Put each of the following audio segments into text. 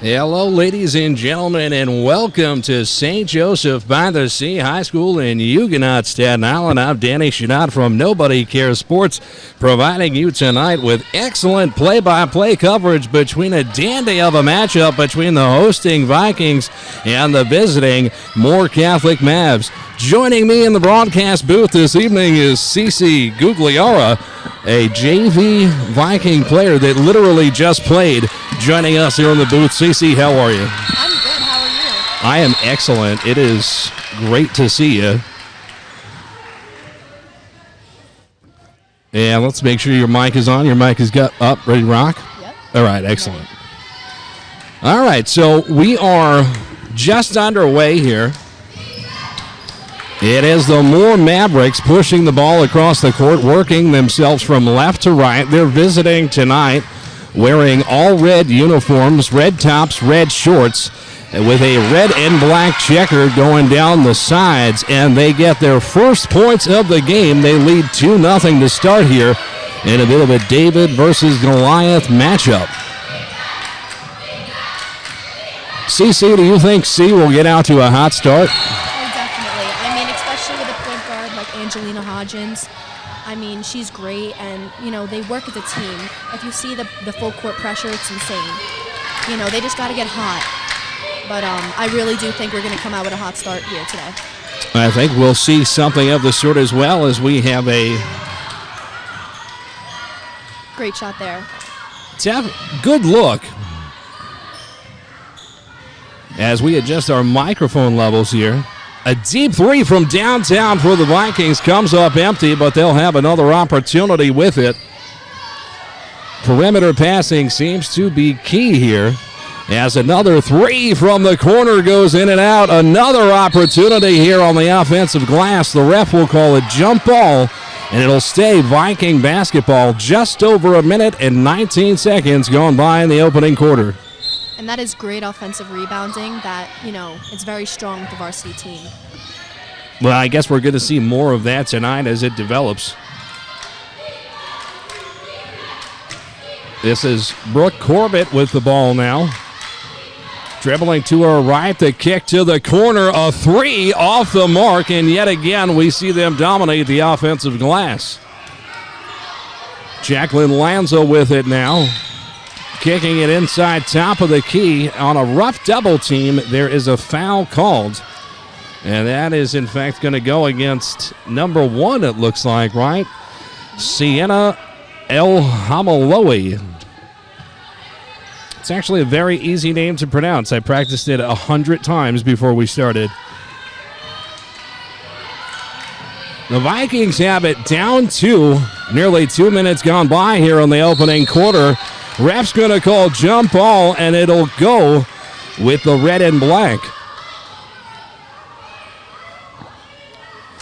Hello, ladies and gentlemen, and welcome to St. Joseph by the Sea High School in Huguenot, Staten Island. I'm Danny Chanod from Nobody Cares Sports, providing you tonight with excellent play-by-play coverage between a dandy of a matchup between the hosting Vikings and the visiting Moore Catholic Mavs. Joining me in the broadcast booth this evening is Cece Gugliari, a JV Viking player that literally just played, joining us here in the booth. Cece, how are you? I'm good. How are you? I am excellent. It is great to see you. And let's make sure your mic is on. Your mic is up, ready to rock? Yep. All right, excellent. All right, so we are just underway here. It is the Moore Mavericks pushing the ball across the court, working themselves from left to right. They're visiting tonight, wearing all red uniforms, red tops, red shorts, with a red and black checker going down the sides, and they get their first points of the game. They lead 2-0 to start here in a bit of a David versus Goliath matchup. CC, do you think C will get out to a hot start? Angelina Hodgins. I mean, she's great, and, they work as a team. If you see the full court pressure, it's insane. They just got to get hot. But I really do think we're going to come out with a hot start here today. I think we'll see something of the sort as well, as we have a great shot there. Good look. As we adjust our microphone levels here. A deep three from downtown for the Vikings comes up empty, but they'll have another opportunity with it. Perimeter passing seems to be key here, as another three from the corner goes in and out. Another opportunity here on the offensive glass. The ref will call it jump ball, and it'll stay Viking basketball. Just over a minute and 19 seconds gone by in the opening quarter. And that is great offensive rebounding that, it's very strong with the varsity team. Well, I guess we're going to see more of that tonight as it develops. This is Brooke Corbett with the ball now. Dribbling to her right, the kick to the corner, a three off the mark, and yet again we see them dominate the offensive glass. Jacqueline Lanza with it now. Kicking it inside top of the key on a rough double team. There is a foul called. And that is, in fact, going to go against number 1, it looks like, right? Sienna El Hamaloui. It's actually a very easy name to pronounce. I practiced it 100 times before we started. The Vikings have it down 2. Nearly 2 minutes gone by here in the opening quarter. Ref's going to call jump ball, and it'll go with the red and black.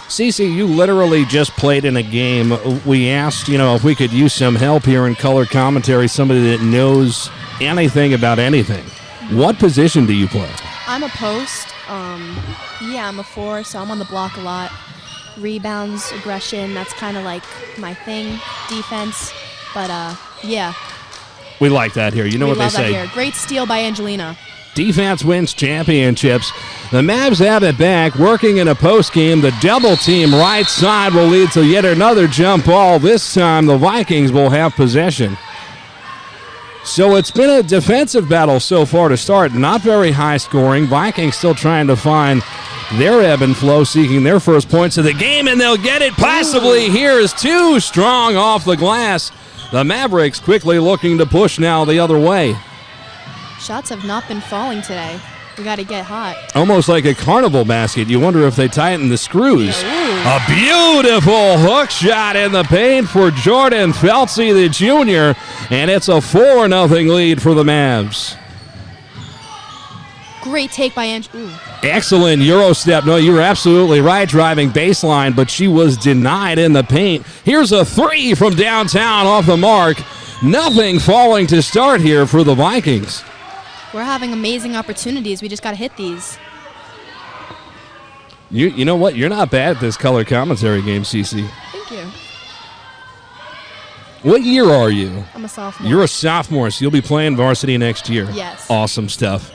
Cece, you literally just played in a game. We asked, if we could use some help here in color commentary, somebody that knows anything about anything. What position do you play? I'm a post. I'm a 4, so I'm on the block a lot. Rebounds, aggression, that's kind of like my thing. Defense, but yeah. We like that here. You know what they say. Here. Great steal by Angelina. Defense wins championships. The Mavs have it back, working in a post game. The double team right side will lead to yet another jump ball. This time the Vikings will have possession. So it's been a defensive battle so far to start. Not very high scoring. Vikings still trying to find their ebb and flow, seeking their first points of the game, and they'll get it passively. Here is too strong off the glass. The Mavericks quickly looking to push now the other way. Shots have not been falling today. We got to get hot. Almost like a carnival basket. You wonder if they tighten the screws. A beautiful hook shot in the paint for Jordan Feltzy, the junior, and it's a 4-0 lead for the Mavs. Great take by Excellent Euro step. No, you were absolutely right, driving baseline, but she was denied in the paint. Here's a three from downtown off the mark. Nothing falling to start here for the Vikings. We're having amazing opportunities. We just got to hit these. You know what? You're not bad at this color commentary game, Cece. Thank you. What year are you? I'm a sophomore. You're a sophomore, so you'll be playing varsity next year. Yes. Awesome stuff.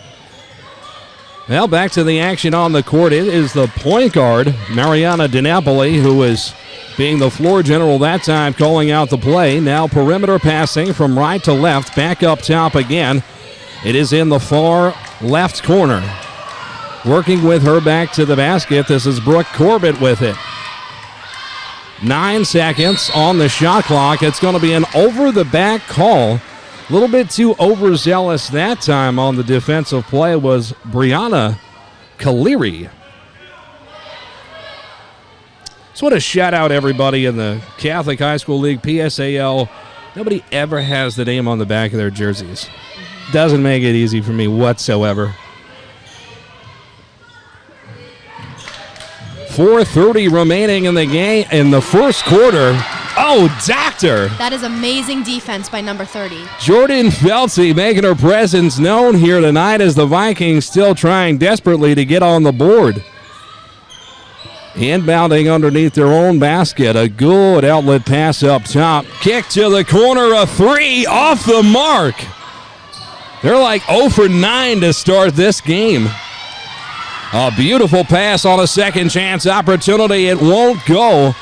Well, back to the action on the court. It is the point guard, Mariana DiNapoli, who is being the floor general that time, calling out the play. Now perimeter passing from right to left, back up top again. It is in the far left corner. Working with her back to the basket, this is Brooke Corbett with it. 9 seconds on the shot clock. It's going to be an over-the-back call. A little bit too overzealous that time on the defensive play was Brianna Gugliari. Just want to shout out everybody in the Catholic High School League, PSAL. Nobody ever has the name on the back of their jerseys. Doesn't make it easy for me whatsoever. 4:30 remaining in the game in the first quarter. Oh, doctor! That is amazing defense by number 30. Jordan Feltzy making her presence known here tonight as the Vikings still trying desperately to get on the board. Inbounding underneath their own basket. A good outlet pass up top. Kick to the corner, a three off the mark. They're like 0 for 9 to start this game. A beautiful pass on a second chance opportunity. It won't go,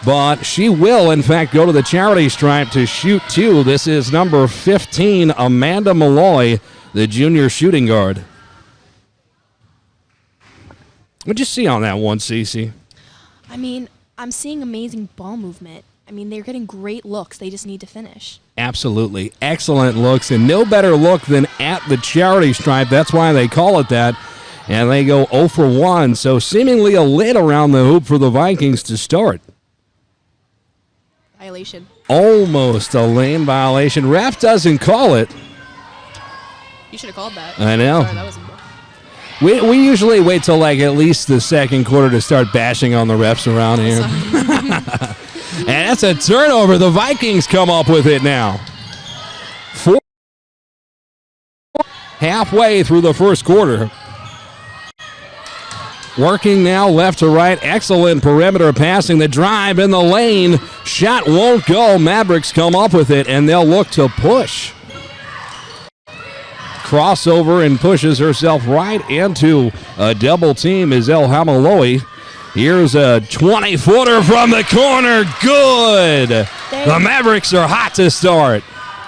but she will, in fact, go to the charity stripe to shoot two. This is number 15, Amanda Malloy, the junior shooting guard. What'd you see on that one, Cece? I mean, I'm seeing amazing ball movement. I mean, they're getting great looks. They just need to finish. Absolutely. Excellent looks, and no better look than at the charity stripe. That's why they call it that. And they go 0 for 1, so seemingly a lid around the hoop for the Vikings to start. Violation. Almost a lane violation. Ref doesn't call it. You should have called that. I know. Sorry, that was we usually wait till like at least the second quarter to start bashing on the refs around here. And that's a turnover. The Vikings come up with it now. Halfway through the first quarter. Working now left to right. Excellent perimeter passing. The drive in the lane. Shot won't go. Mavericks come up with it, and they'll look to push. Crossover and pushes herself right into a double team is El Hamaloi. Here's a 20-footer from the corner. Good. The Mavericks are hot to start.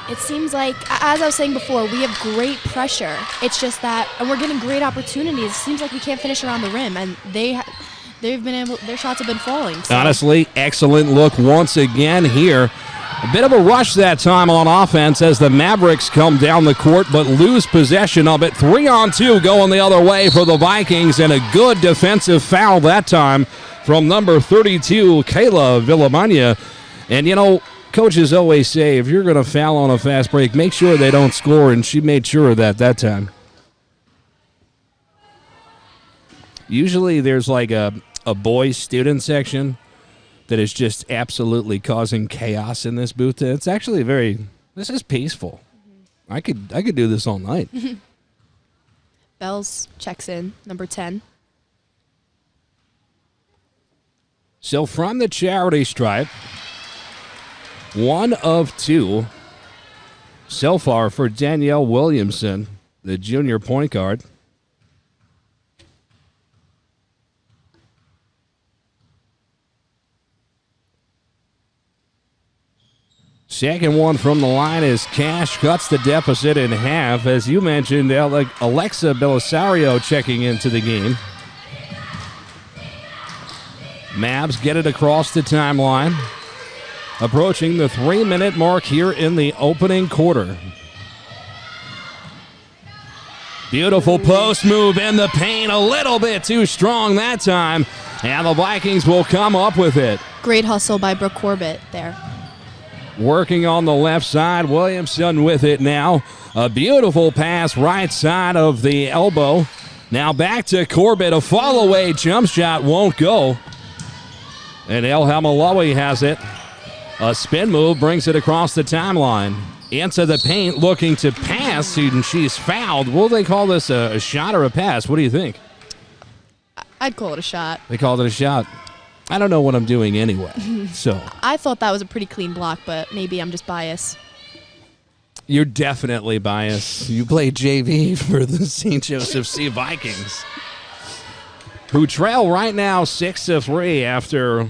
It seems like, as I was saying before, we have great pressure. It's just that, and we're getting great opportunities. It seems like we can't finish around the rim, and they've been able. Their shots have been falling. So. Honestly, excellent look once again here. A bit of a rush that time on offense as the Mavericks come down the court, but lose possession of it. 3-on-2 going the other way for the Vikings, and a good defensive foul that time from number 32, Kayla Villamagna. And you know, coaches always say, if you're going to foul on a fast break, make sure they don't score, and she made sure of that time. Usually there's like a boys student section that is just absolutely causing chaos in this booth. It's actually this is peaceful. I could do this all night. Bells checks in, number 10. So from the charity stripe, 1 of 2 so far for Danielle Williamson, the junior point guard. Second one from the line is Cash, cuts the deficit in half. As you mentioned, Alexa Belisario checking into the game. Mavs get it across the timeline. Approaching the 3-minute mark here in the opening quarter. Beautiful post move in the paint, a little bit too strong that time, and the Vikings will come up with it. Great hustle by Brooke Corbett there. Working on the left side, Williamson with it now. A beautiful pass right side of the elbow. Now back to Corbett, a fall-away jump shot won't go. And El Hamalawi has it. A spin move brings it across the timeline. Into the paint, looking to pass, and she's fouled. Will they call this a shot or a pass? What do you think? I'd call it a shot. They called it a shot. I don't know what I'm doing anyway. So I thought that was a pretty clean block, but maybe I'm just biased. you're definitely biased. You play JV for the St. Joseph Sea Vikings, who trail right now 6-3 after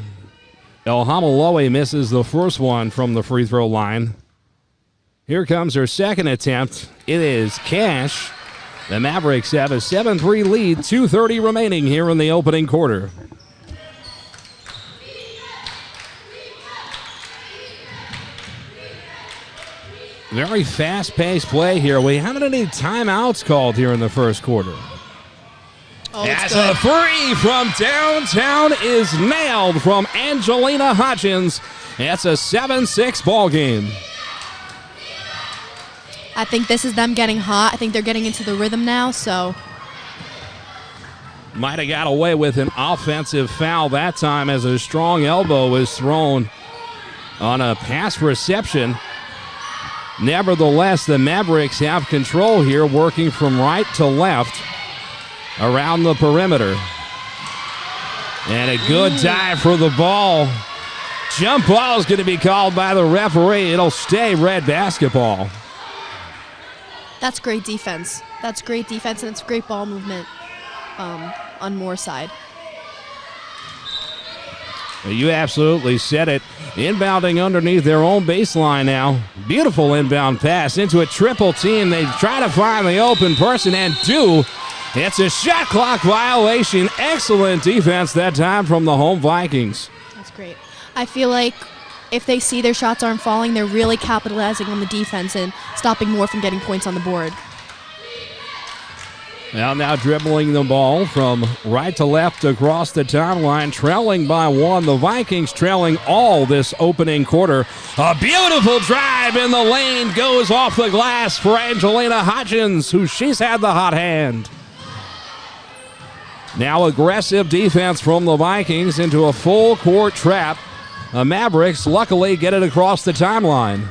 El Hamaloe misses the first one from the free throw line. Here comes her second attempt. It is cash. The Mavericks have a 7-3 lead, 2:30 remaining here in the opening quarter. Very fast-paced play here. We haven't had any timeouts called here in the first quarter. As a three from downtown is nailed from Angelina Hodgins. That's a 7-6 ball game. I think this is them getting hot. I think they're getting into the rhythm now, so. Might have got away with an offensive foul that time as a strong elbow was thrown on a pass reception. Nevertheless, the Mavericks have control here, working from right to left around the perimeter. And a good dive for the ball. Jump ball is going to be called by the referee. It'll stay red basketball. That's great defense. That's great defense, and it's great ball movement on Moore's side. You absolutely said it. Inbounding underneath their own baseline now. Beautiful inbound pass into a triple team. They try to find the open person and do. It's a shot clock violation. Excellent defense that time from the home Vikings. That's great. I feel like if they see their shots aren't falling, they're really capitalizing on the defense and stopping Moore from getting points on the board. Now dribbling the ball from right to left across the timeline, trailing by one. The Vikings trailing all this opening quarter. A beautiful drive in the lane goes off the glass for Angelina Hodgins, who she's had the hot hand. Now aggressive defense from the Vikings into a full court trap. The Mavericks luckily get it across the timeline.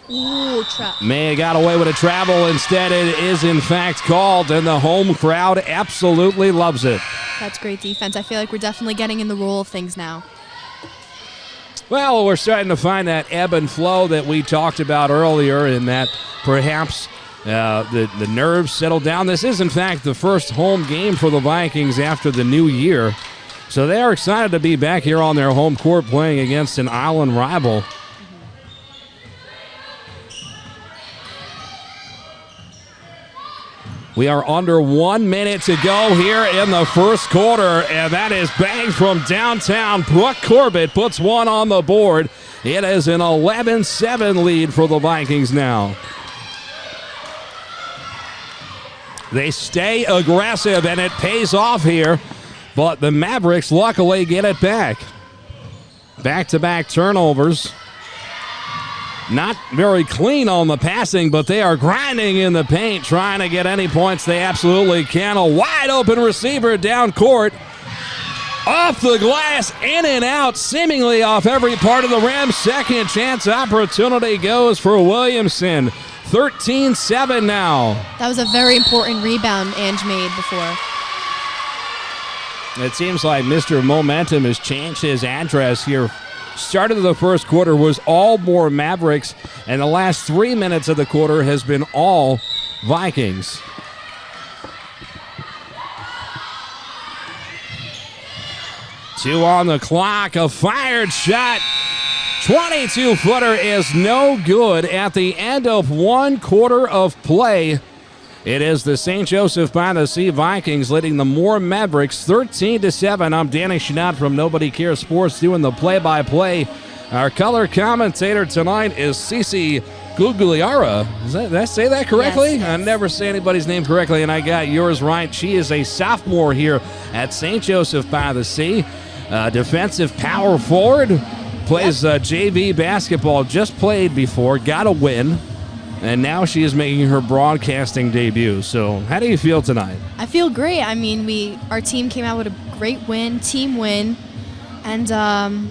Ooh, trap. May have got away with a travel. Instead, it is in fact called, and the home crowd absolutely loves it. That's great defense. I feel like we're definitely getting in the roll of things now. Well, we're starting to find that ebb and flow that we talked about earlier, in that perhaps the nerves settle down. This is, in fact, the first home game for the Vikings after the new year. So they are excited to be back here on their home court playing against an island rival. We are under 1 minute to go here in the first quarter, and that is banged from downtown. Brooke Corbett puts one on the board. It is an 11-7 lead for the Vikings now. They stay aggressive, and it pays off here, but the Mavericks luckily get it back. Back-to-back turnovers. Not very clean on the passing, but they are grinding in the paint, trying to get any points they absolutely can. A wide-open receiver down court. Off the glass, in and out, seemingly off every part of the rim. Second chance opportunity goes for Williamson. 13-7 now. That was a very important rebound Ange made before. It seems like Mr. Momentum has changed his address here. Start of the first quarter was all more Mavericks, and the last 3 minutes of the quarter has been all Vikings. Two on the clock, a fired shot. 22-footer is no good at the end of 1 quarter of play. It is the St. Joseph by the Sea Vikings leading the Moore Mavericks 13-7. I'm Danny Chanod from Nobody Cares Sports doing the play-by-play. Our color commentator tonight is Cece Gugliari. Did I say that correctly? Yes. I never say anybody's name correctly, and I got yours right. She is a sophomore here at St. Joseph by the Sea. Defensive power forward. Plays JV basketball. Just played before. Got a win. And now she is making her broadcasting debut. So how do you feel tonight? I feel great. I mean, our team came out with a great win, team win. And now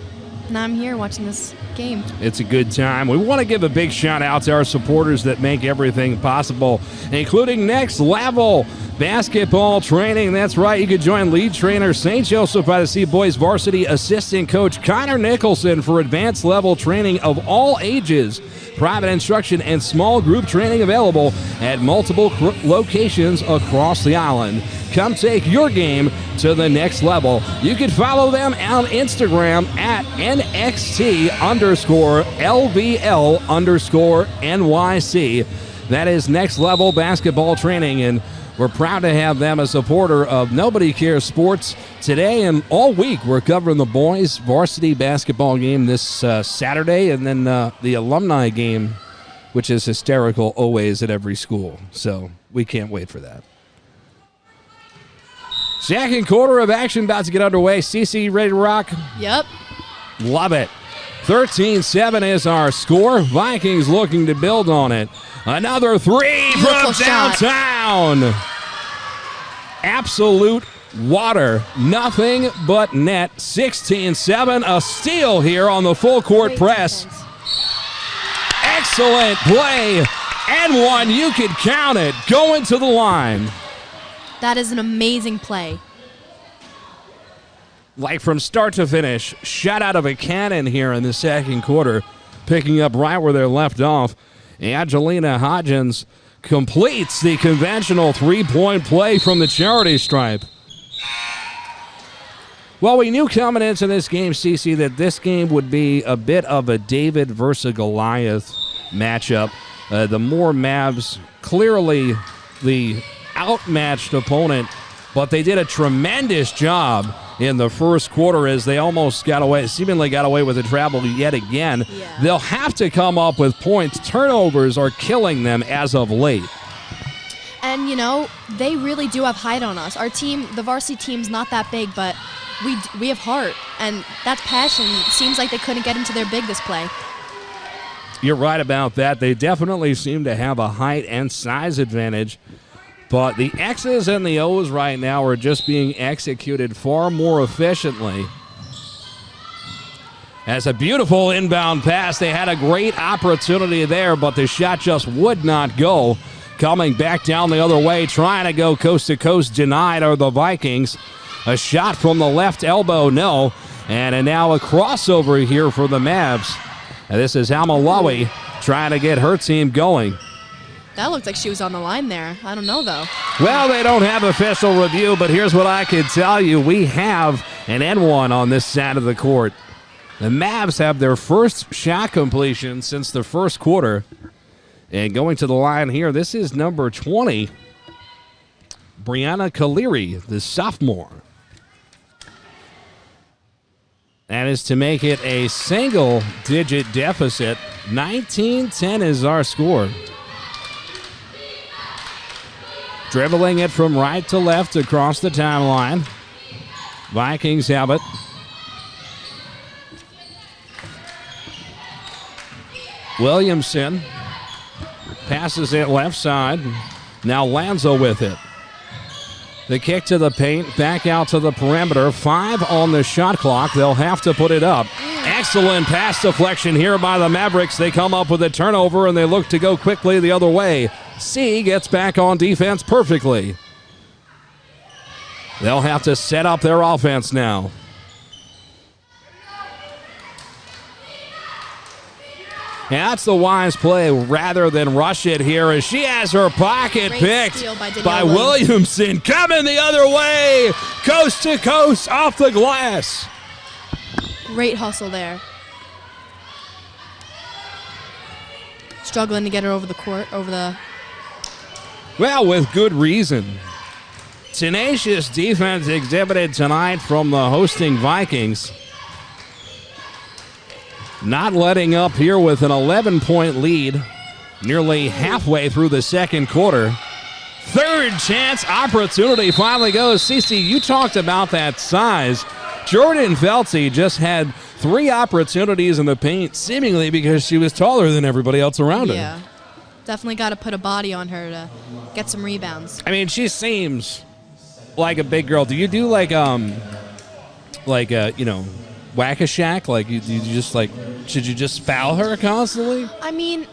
I'm here watching this game. It's a good time. We want to give a big shout out to our supporters that make everything possible, including Next Level Basketball Training. That's right. You can join lead trainer St. Joseph by the Sea Boys Varsity assistant coach Connor Nicholson for advanced level training of all ages. Private instruction and small group training available at multiple locations across the island. Come take your game to the next level. You can follow them on Instagram at NXT_LVL_NYC. That is Next Level Basketball Training, and we're proud to have them a supporter of Nobody Cares Sports. Today and all week, we're covering the boys' varsity basketball game this Saturday, and then the alumni game, which is hysterical always at every school. So we can't wait for that. Second quarter of action about to get underway. CC, ready to rock? Yep. Love it. 13-7 is our score. Vikings looking to build on it. Another three Beautiful from downtown. Absolute water. Nothing but net. 16-7. A steal here on the full court press. Defense. Excellent play. And one. You could count it. Going to the line. That is an amazing play. Like from start to finish, shot out of a cannon here in the second quarter, picking up right where they're left off. Angelina Hodgins completes the conventional three-point play from the charity stripe. Well, we knew coming into this game, CC, that this game would be a bit of a David versus Goliath matchup. The Moore Mavs, clearly the outmatched opponent, but they did a tremendous job in the first quarter as they seemingly got away with the travel yet again. Yeah. They'll have to come up with points. Turnovers are killing them as of late. And, they really do have height on us. Our team, the varsity team's not that big, but we have heart, and that's passion. It seems like they couldn't get into their big this play. You're right about that. They definitely seem to have a height and size advantage. But the X's and the O's right now are just being executed far more efficiently. As a beautiful inbound pass, they had a great opportunity there, but the shot just would not go. Coming back down the other way, trying to go coast to coast, denied are the Vikings. A shot from the left elbow, no. And now a crossover here for the Mavs. And this is Hamalawi trying to get her team going. That looked like she was on the line there. I don't know, though. Well, they don't have official review, but here's what I can tell you. We have an N1 on this side of the court. The Mavs have their first shot completion since the first quarter. And going to the line here, this is number 20, Brianna Gugliari, the sophomore. That is to make it a single-digit deficit. 19-10 is our score. Dribbling it from right to left across the timeline. Vikings have it. Williamson passes it left side. Now Lanza with it. The kick to the paint, back out to the perimeter. 5 on the shot clock. They'll have to put it up. Excellent pass deflection here by the Mavericks. They come up with a turnover, and they look to go quickly the other way. C gets back on defense perfectly. They'll have to set up their offense now. And that's the wise play rather than rush it here as she has her pocket Great picked steal by Williamson. Coming the other way, coast to coast, off the glass. Great hustle there. Struggling to get her over the court, Well, with good reason. Tenacious defense exhibited tonight from the hosting Vikings. Not letting up here with an 11-point lead. Nearly halfway through the second quarter. Third chance opportunity finally goes. Cece, you talked about that size. Jordan Felty just had 3 opportunities in the paint, seemingly because she was taller than everybody else around her. Yeah. Definitely got to put a body on her to get some rebounds. I mean, she seems like a big girl. Do you do like whack-a-shack? Like, you just, like, should you just foul her constantly? I mean,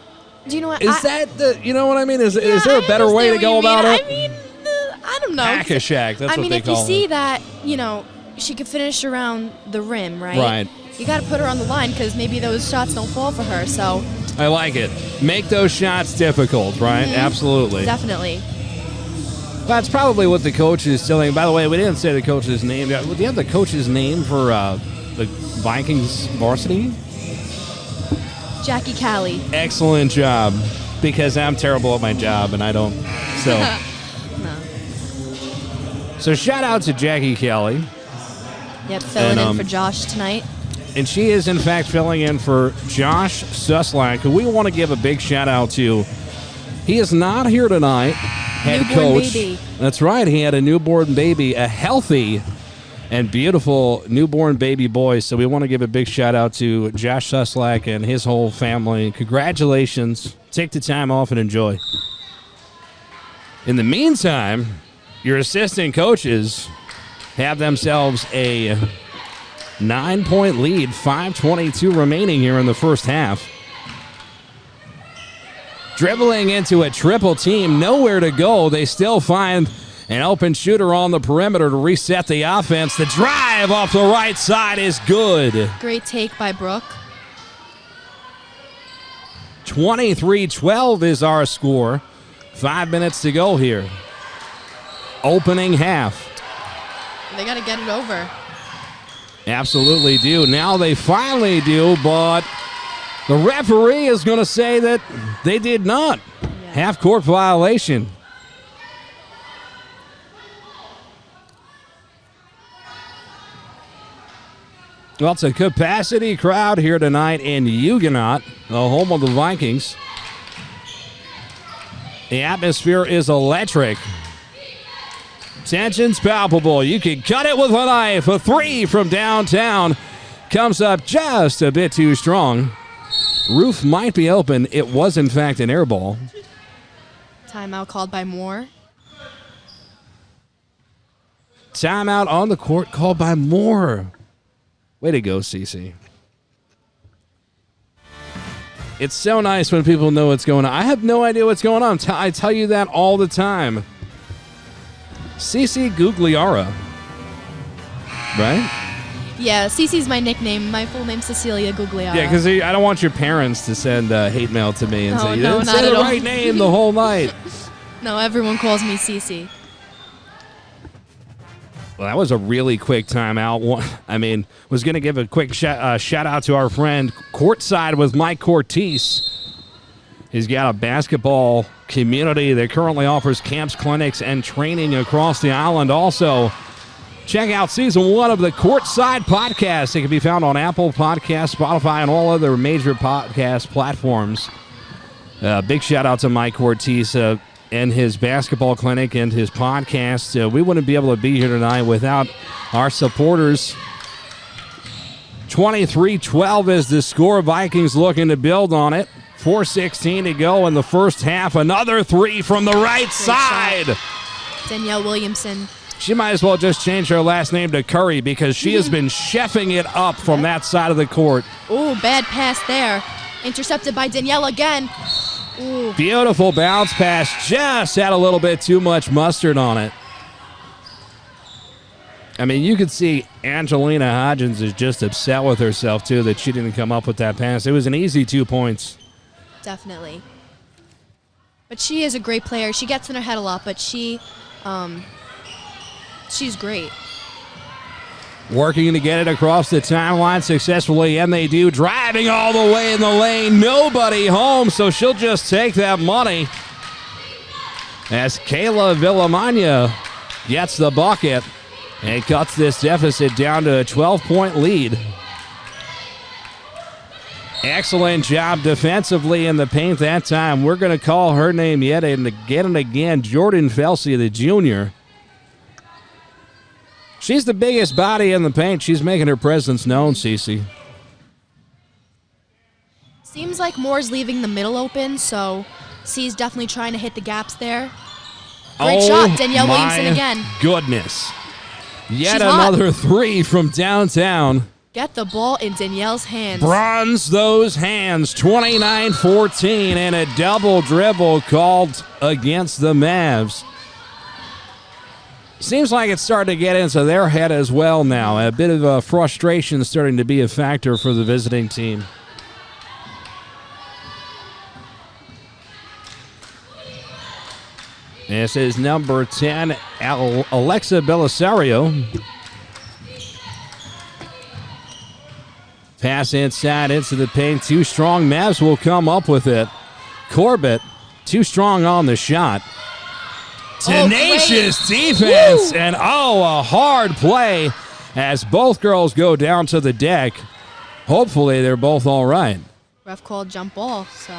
do you know what? Is that the, you know what I mean? Is there a better way to go about it? I mean, I don't know. Whack-a-shack, that's what they call it. I mean, if you see that, she could finish around the rim, right? Right. You got to put her on the line because maybe those shots don't fall for her, so. I like it. Make those shots difficult, right? Mm-hmm. Absolutely. Definitely. That's probably what the coach is telling. By the way, we didn't say the coach's name. Do you have the coach's name for the Vikings varsity? Jackie Callie. Excellent job, because I'm terrible at my job and I don't. So, No. So shout out to Jackie Callie. Yep, filling in for Josh tonight. And she is, in fact, filling in for Josh Suslak, who we want to give a big shout out to. He is not here tonight. Head newborn coach. Baby. That's right. He had a newborn baby, a healthy and beautiful newborn baby boy. So we want to give a big shout out to Josh Suslak and his whole family. Congratulations. Take the time off and enjoy. In the meantime, your assistant coaches have themselves a 9-point lead, 5:22 remaining here in the first half. Dribbling into a triple team, nowhere to go. They still find an open shooter on the perimeter to reset the offense. The drive off the right side is good. Great take by Brooke. 23-12 is our score. 5 minutes to go here. Opening half. They got to get it over. Absolutely do. Now they finally do, but the referee is going to say that they did not. Yeah. Half-court violation. Well, it's a capacity crowd here tonight in Huguenot, the home of the Vikings. The atmosphere is electric. Tension's palpable. You can cut it with a knife. A three from downtown comes up just a bit too strong. Roof might be open. It was, in fact, an air ball. Timeout called by Moore. Timeout on the court called by Moore. Way to go, Cece. It's so nice when people know what's going on. I have no idea what's going on. I tell you that all the time. Cece Gugliari. Right? Yeah, Cece's my nickname. My full name's Cecilia Gugliari. Yeah, because I don't want your parents to send hate mail to me and say, you didn't say the right name the whole night. No, everyone calls me Cece. Well, that was a really quick timeout. I mean, was going to give a quick shout out to our friend CORTside with Mike Cortese. He's got a basketball community that currently offers camps, clinics, and training across the island. Also, check out Season 1 of the CORTside podcast. It can be found on Apple Podcasts, Spotify, and all other major podcast platforms. Big shout out to Mike Cortese and his basketball clinic and his podcast. We wouldn't be able to be here tonight without our supporters. 23-12 is the score. Vikings looking to build on it. 4:16 to go in the first half. Another three from the right side. Shot. Danielle Williamson. She might as well just change her last name to Curry because she has been chefing it up from that side of the court. Ooh, bad pass there. Intercepted by Danielle again. Ooh. Beautiful bounce pass. Just had a little bit too much mustard on it. I mean, you could see Angelina Hodgins is just upset with herself, too, that she didn't come up with that pass. It was an easy 2 points. Definitely. But she is a great player. She gets in her head a lot, but she's great. Working to get it across the timeline successfully, and they do. Driving all the way in the lane. Nobody home, so she'll just take that money. As Kayla Villamagna gets the bucket and cuts this deficit down to a 12-point lead. Excellent job defensively in the paint that time. We're going to call her name yet and again, Jordan Felsey, the junior. She's the biggest body in the paint. She's making her presence known, Cece. Seems like Moore's leaving the middle open, so C's definitely trying to hit the gaps there. Great shot, Danielle Williamson again. Goodness. Yet another three from downtown. Get the ball in Danielle's hands. Bronze those hands, 29-14, and a double dribble called against the Mavs. Seems like it's starting to get into their head as well now. A bit of frustration starting to be a factor for the visiting team. This is number 10, Alexa Belisario. Pass inside into the paint. Too strong. Mavs will come up with it. Corbett, too strong on the shot. Tenacious defense. Woo! And a hard play as both girls go down to the deck. Hopefully they're both all right. Ref called jump ball, so.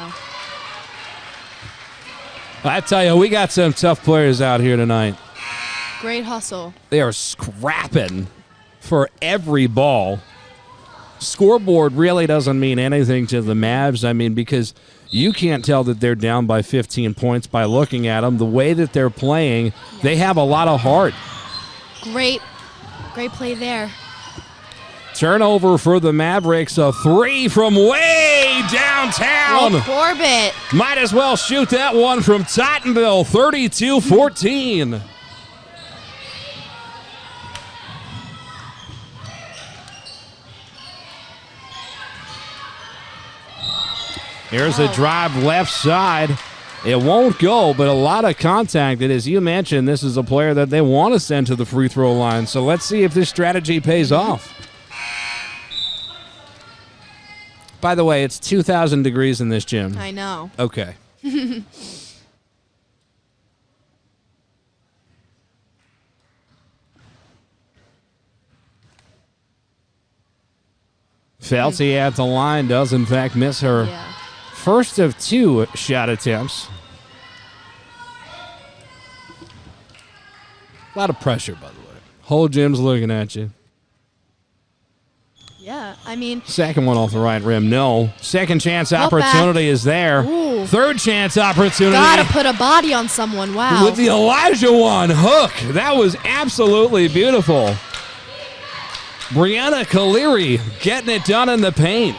I tell you, we got some tough players out here tonight. Great hustle. They are scrapping for every ball. Scoreboard really doesn't mean anything to the Mavs. I mean, because you can't tell that they're down by 15 points by looking at them. The way that they're playing, they have a lot of heart. Great play there. Turnover for the Mavericks. A three from way downtown. Well, Corbett. Might as well shoot that one from Tottenville. 32-14. Here's a drive left side. It won't go, but a lot of contact. And as you mentioned, this is a player that they want to send to the free throw line. So let's see if this strategy pays off. By the way, it's 2,000 degrees in this gym. I know. Okay. Felty at the line does, in fact, miss her first of two shot attempts. A lot of pressure, by the way. Whole gym's looking at you. Yeah, I mean. Second one off the right rim. No. Second chance opportunity is there. Ooh. Third chance opportunity. Gotta put a body on someone. Wow. With the Elijah one. Hook. That was absolutely beautiful. Brianna Gugliari getting it done in the paint.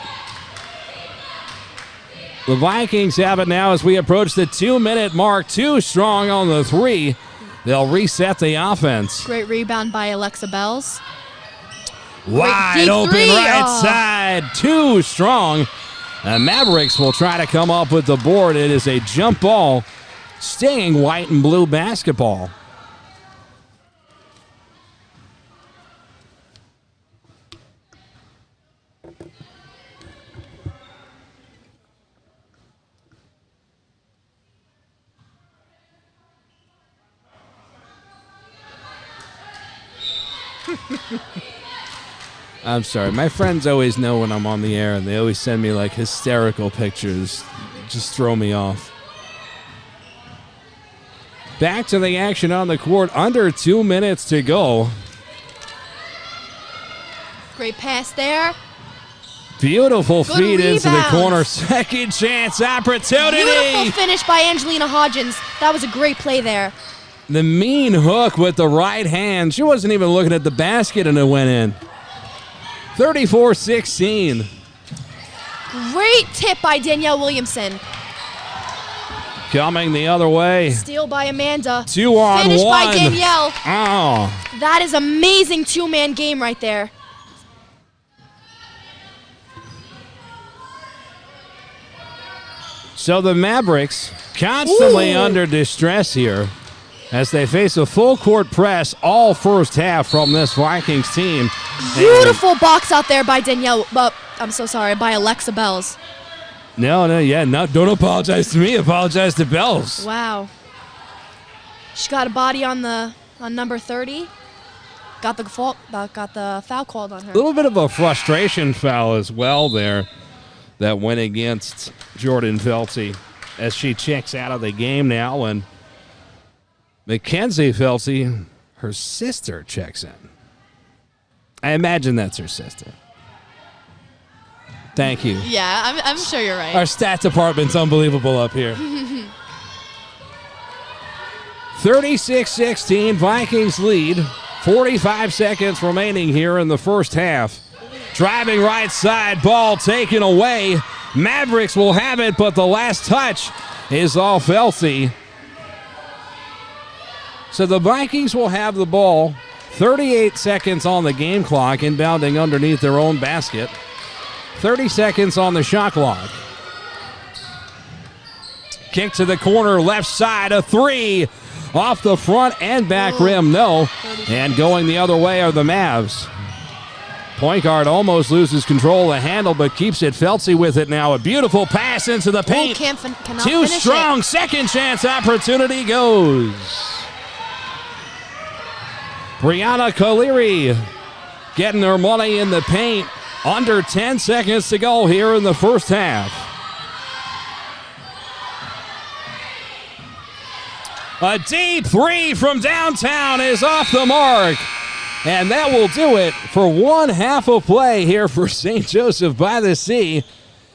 The Vikings have it now as we approach the 2-minute mark. Too strong on the three. They'll reset the offense. Great rebound by Alexa Bells. Wide open right side. Too strong. The Mavericks will try to come up with the board. It is a jump ball. Staying white and blue basketball. I'm sorry. My friends always know when I'm on the air, and they always send me, like, hysterical pictures. Just throw me off. Back to the action on the court. Under 2 minutes to go. Great pass there. Beautiful feed into the corner. Second chance opportunity. Beautiful finish by Angelina Hodgins. That was a great play there. The mean hook with the right hand. She wasn't even looking at the basket, and it went in. 34-16. Great tip by Danielle Williamson. Coming the other way. Steal by Amanda. 2-on-1. Finish by Danielle. Oh. That is amazing two-man game right there. So the Mavericks constantly under distress here as they face a full court press all first half from this Vikings team. Beautiful box out there by Danielle. I'm so sorry, by Alexa Bells. No, don't apologize to me. Apologize to Bells. Wow. She got a body on number 30. Got the foul called on her. A little bit of a frustration foul as well there that went against Jordan Felty as she checks out of the game now, and Mackenzie Felty, her sister, checks in. I imagine that's her sister. Thank you. Yeah, I'm sure you're right. Our stats department's unbelievable up here. 36-16, Vikings lead. 45 seconds remaining here in the first half. Driving right side, ball taken away. Mavericks will have it, but the last touch is off Elsie. So the Vikings will have the ball. 38 seconds on the game clock, inbounding underneath their own basket. 30 seconds on the shot clock. Kick to the corner, left side, a three. Off the front and back rim, no. And going the other way are the Mavs. Point guard almost loses control of the handle, but keeps it. Feltsy with it now. A beautiful pass into the paint. Too strong. Second chance opportunity goes. Brianna Gugliari getting her money in the paint. Under 10 seconds to go here in the first half. A deep three from downtown is off the mark. And that will do it for one half of play here for St. Joseph by the Sea.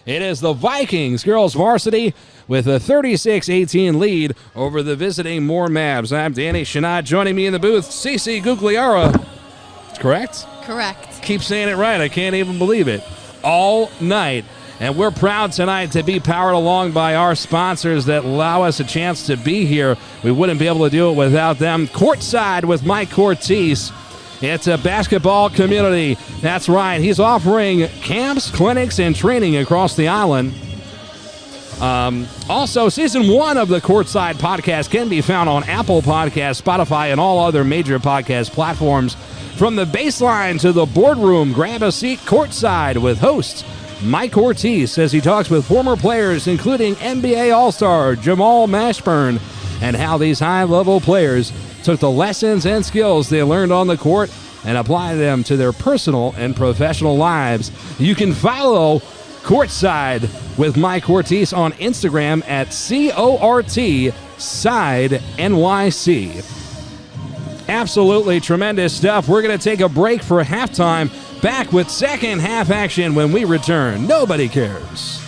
It is the Vikings girls varsity with a 36-18 lead over the visiting Moore Mavs. I'm Danny Chanod. Joining me in the booth, Cece Gugliari. Correct? Correct. Keep saying it right. I can't even believe it. All night. And we're proud tonight to be powered along by our sponsors that allow us a chance to be here. We wouldn't be able to do it without them. CORTside with Mike Cortese. It's a basketball community. That's right. He's offering camps, clinics, and training across the island. Also, Season 1 of the CORTside podcast can be found on Apple Podcasts, Spotify, and all other major podcast platforms. From the baseline to the boardroom, grab a seat courtside with host Mike Cortese as he talks with former players, including NBA All-Star Jamal Mashburn, and how these high-level players took the lessons and skills they learned on the court and applied them to their personal and professional lives. You can follow CORTside with Mike Cortese on Instagram at CORTside NYC. Absolutely tremendous stuff. We're going to take a break for halftime. Back with second half action when we return. Nobody cares.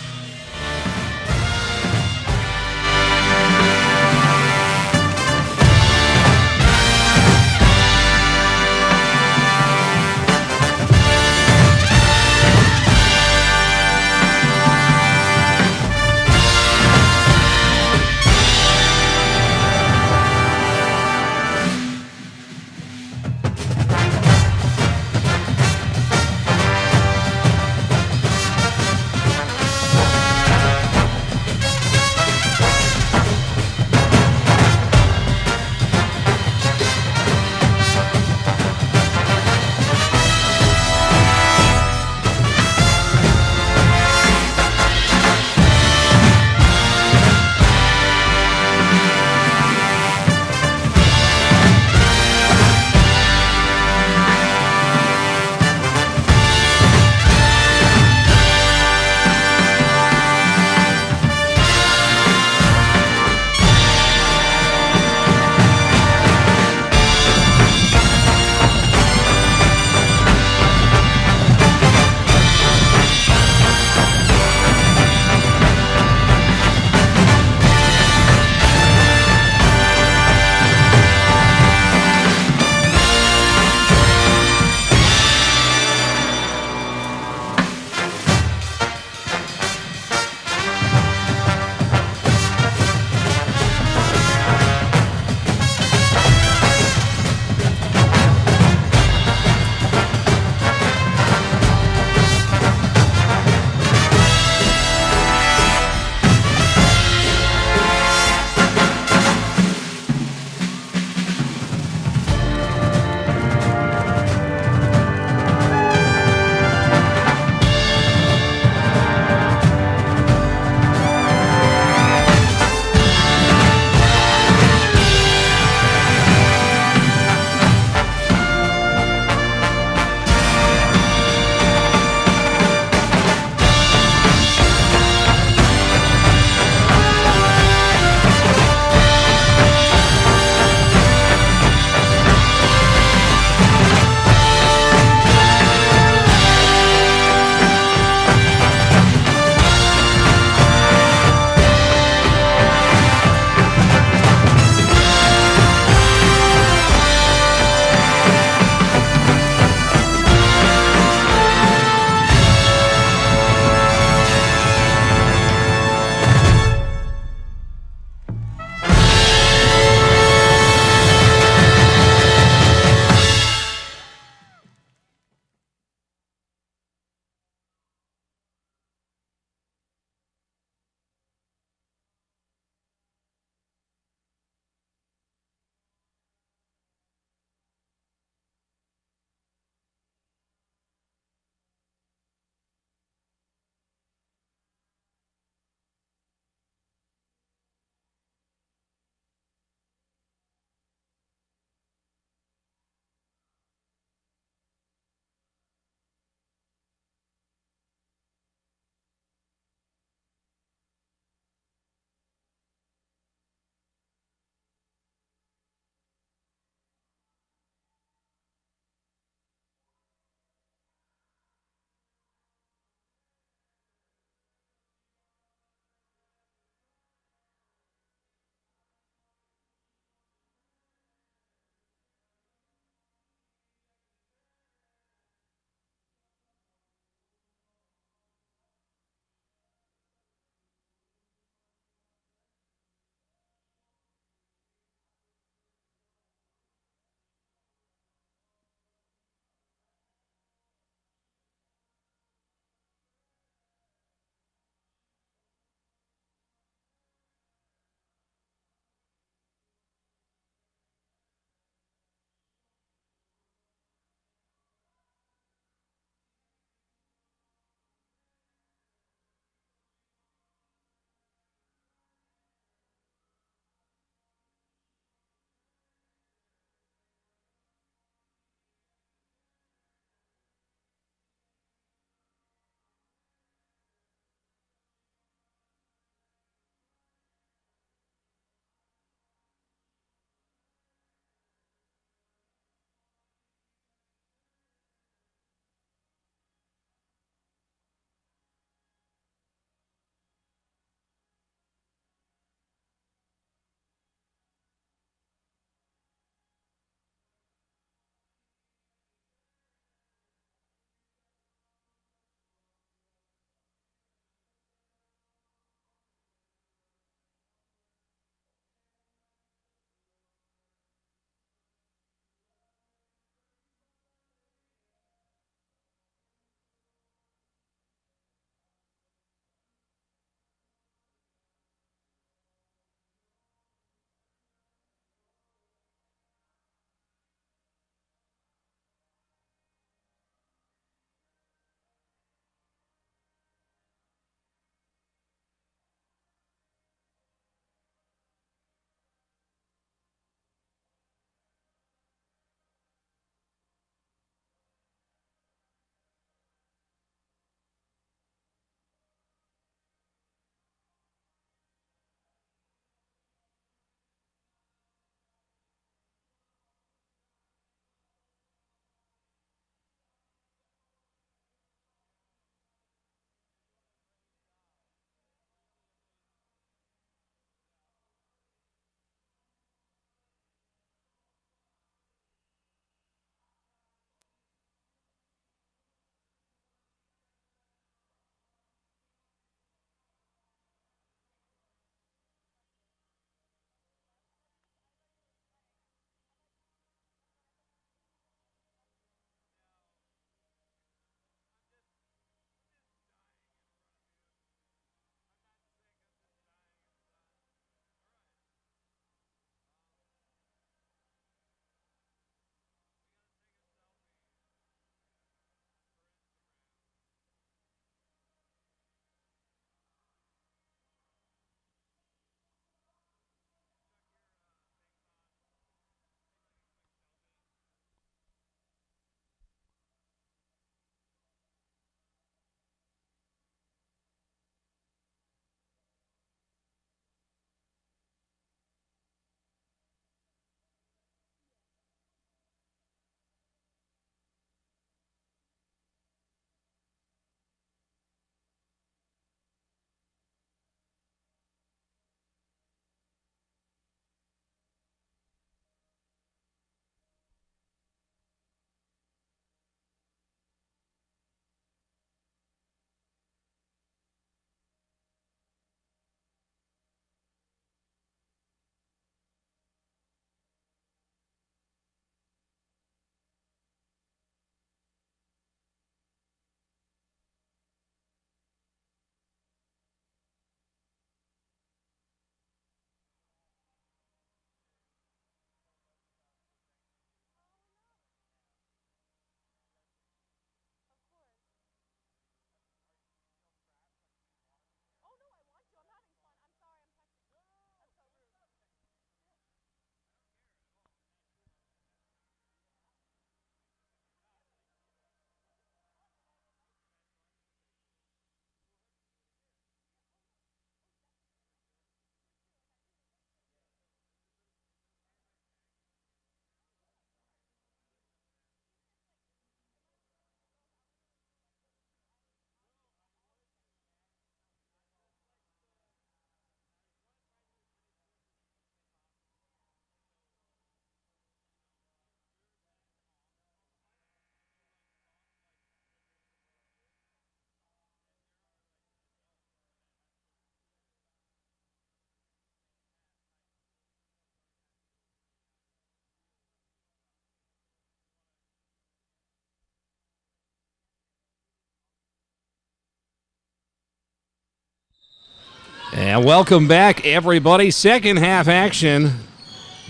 And welcome back, everybody. Second half action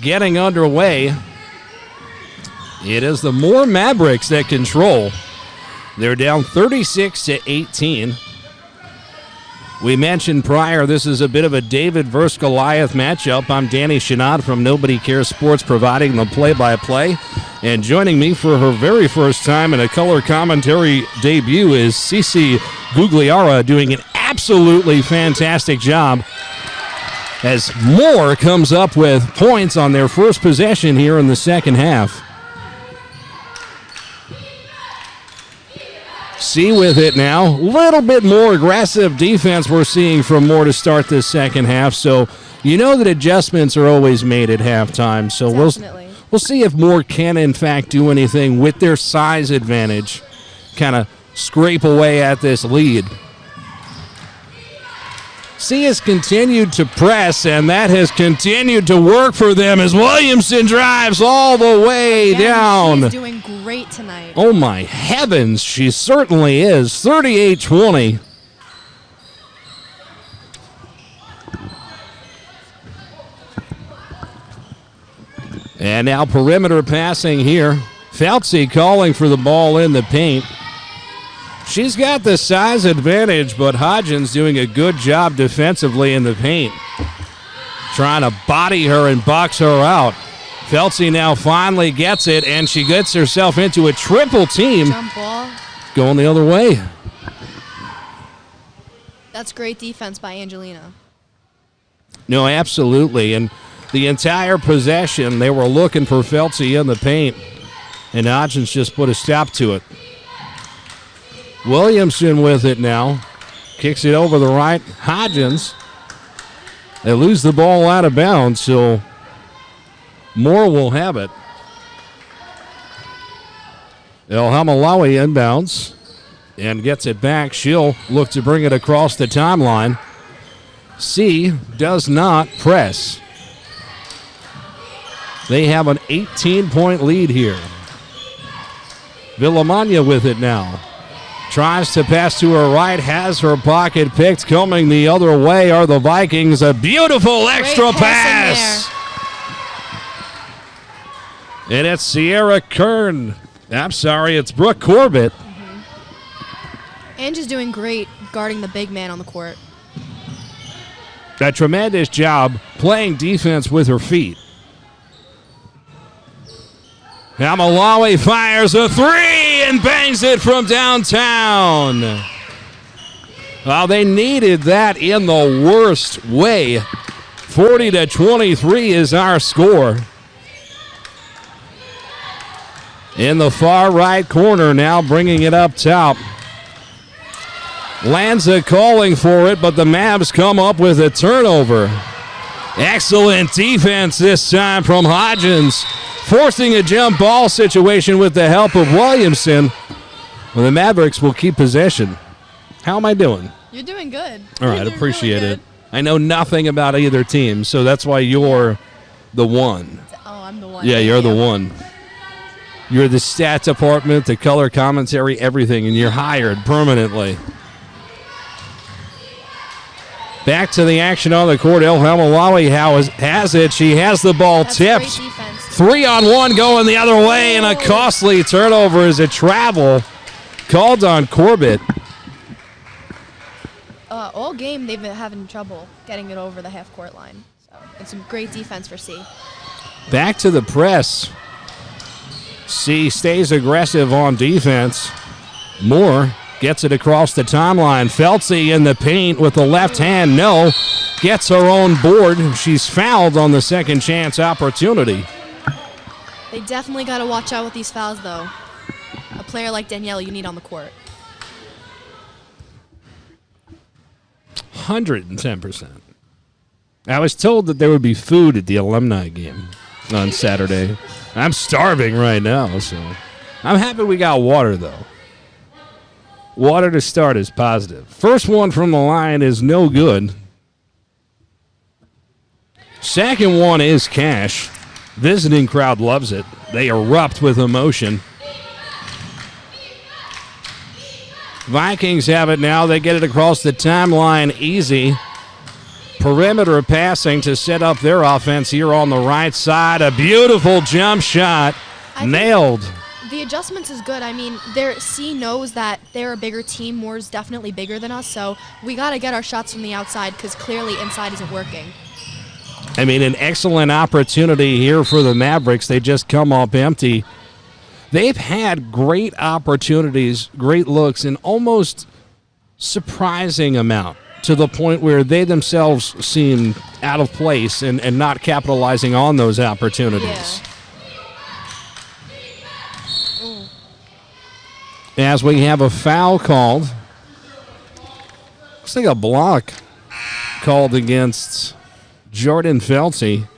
getting underway. It is the Moore Mavericks that control. They're down 36-18. We mentioned prior this is a bit of a David versus Goliath matchup. I'm Danny Chanod from Nobody Cares Sports, providing the play-by-play. And joining me for her very first time in a color commentary debut is Gugliari, doing an absolutely fantastic job as Moore comes up with points on their first possession here in the second half. C with it now. A little bit more aggressive defense we're seeing from Moore to start this second half. So you know that adjustments are always made at halftime. So we'll see if Moore can, in fact, do anything with their size advantage. Kind of scrape away at this lead. C has continued to press, and that has continued to work for them as Williamson drives all the way down. She's doing great tonight. Oh, my heavens, she certainly is. 38-20. And now perimeter passing here. Feltzy calling for the ball in the paint. She's got the size advantage, but Hodgins doing a good job defensively in the paint. Trying to body her and box her out. Feltzy now finally gets it, and she gets herself into a triple team. Jump ball. Going the other way. That's great defense by Angelina. No, absolutely. And the entire possession, they were looking for Feltzy in the paint, and Hodgins just put a stop to it. Williamson with it now. Kicks it over the right. Hodgins. They lose the ball out of bounds, so Moore will have it. El Hamalawi inbounds and gets it back. She'll look to bring it across the timeline. C does not press. They have an 18-point lead here. Villamagna with it now. Tries to pass to her right, has her pocket picked. Coming the other way are the Vikings. A beautiful extra pass. And it's Sierra Kern. I'm sorry, it's Brooke Corbett. Angie's doing great guarding the big man on the court. A tremendous job playing defense with her feet. Hamalawi fires a three and bangs it from downtown. Well, they needed that in the worst way. 40-23 is our score. In the far right corner now, bringing it up top. Lanza calling for it, but the Mavs come up with a turnover. Excellent defense this time from Hodgins, forcing a jump ball situation with the help of Williamson. Well, the Mavericks will keep possession. How am I doing? You're doing good. All right, appreciate it. I know nothing about either team, so that's why you're the one. Oh, I'm the one. Yeah, you're the one. You're the stats department, the color commentary, everything, and you're hired permanently. Back to the action on the court. El Hamalawi has it. She has the ball tipped. 3-on-1 going the other way, and a costly turnover is a travel called on Corbett. All game they've been having trouble getting it over the half-court line. So it's some great defense for C. Back to the press. C stays aggressive on defense. Moore gets it across the timeline. Feltzy in the paint with the left hand. No. Gets her own board. She's fouled on the second chance opportunity. They definitely got to watch out with these fouls, though. A player like Danielle you need on the court. 110%. I was told that there would be food at the alumni game on Saturday. I'm starving right now, so I'm happy we got water, though. Water to start is positive. First one from the line is no good. Second one is cash. Visiting crowd loves it. They erupt with emotion. Vikings have it now. They get it across the timeline easy. perimeter passing to set up their offense here on the right side. A beautiful jump shot. Nailed. The adjustments is good. I mean, C knows that they're a bigger team. Moore's definitely bigger than us, so we got to get our shots from the outside because clearly inside isn't working. I mean, an excellent opportunity here for the Mavericks. They just come up empty. They've had great opportunities, great looks, an almost surprising amount to the point where they themselves seem out of place and not capitalizing on those opportunities. Yeah. As we have a foul called. Looks like a block called against Jordan Felty.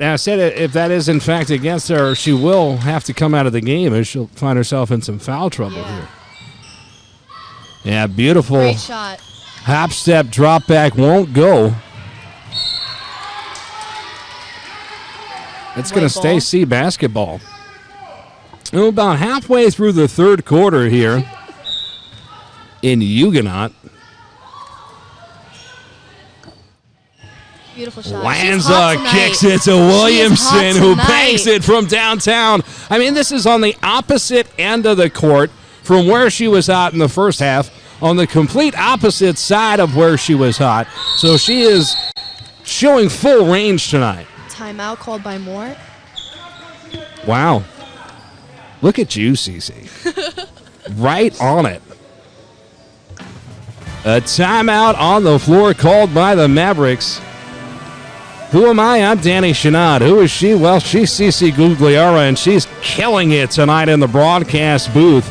Now, I said if that is in fact against her, she will have to come out of the game as she'll find herself in some foul trouble here. Yeah, beautiful. Great shot. Hop step, drop back, won't go. It's going to stay C basketball. We're about halfway through the third quarter here in Huguenot. Beautiful shot. Lanza kicks it to Williamson, who banks it from downtown. I mean, this is on the opposite end of the court from where she was hot in the first half, on the complete opposite side of where she was hot. So she is showing full range tonight. Timeout called by Moore. Wow. Look at you, Cece. Right on it. A timeout on the floor called by the Mavericks. Who am I? I'm Danny Chanod. Who is she? Well, she's Cece Gugliari, and she's killing it tonight in the broadcast booth.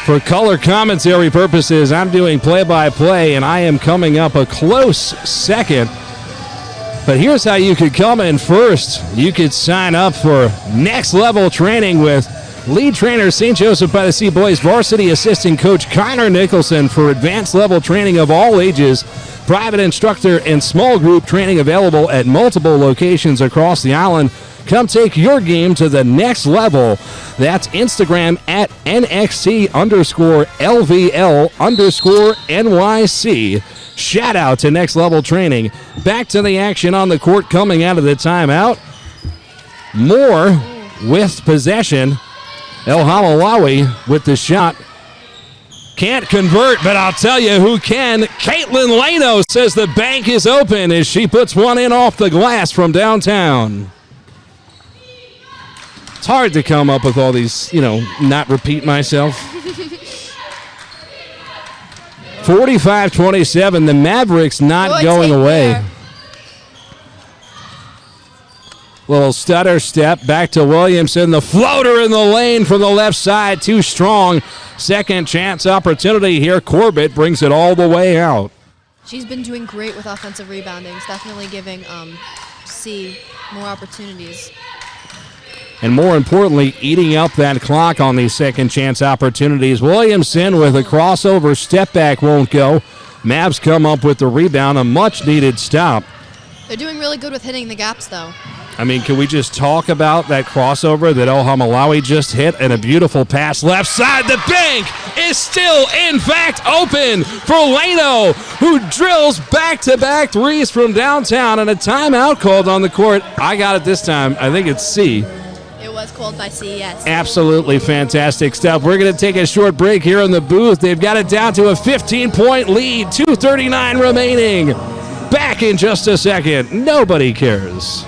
For color commentary purposes, I'm doing play-by-play, and I am coming up a close second. But here's how you could come in first. You could sign up for Next Level Training with lead trainer St. Joseph by the Sea Boys Varsity assistant coach Connor Nicholson for advanced level training of all ages. Private instructor and small group training available at multiple locations across the island. Come take your game to the next level. That's Instagram at NXT_LVL_NYC. Shout out to Next Level Training. Back to the action on the court coming out of the timeout. Moore with possession. El Hamalawi with the shot. Can't convert, but I'll tell you who can. Caitlin Lano says the bank is open as she puts one in off the glass from downtown. It's hard to come up with all these, not repeat myself. 45-27, the Mavericks not going away. There. Little stutter step back to Williamson. The floater in the lane from the left side, too strong. Second chance opportunity here. Corbett brings it all the way out. She's been doing great with offensive rebounding. It's definitely giving C more opportunities. And more importantly, eating up that clock on these second chance opportunities. Williamson with a crossover step back won't go. Mavs come up with the rebound, a much needed stop. They're doing really good with hitting the gaps though. I mean, can we just talk about that crossover that El Hamalawi just hit and a beautiful pass left side? The bank is still, in fact, open for Lano, who drills back-to-back threes from downtown, and a timeout called on the court. I got it this time. I think it's C. It was called by C, yes. Absolutely fantastic stuff. We're going to take a short break here in the booth. They've got it down to a 15-point lead, 2:39 remaining. Back in just a second. Nobody cares.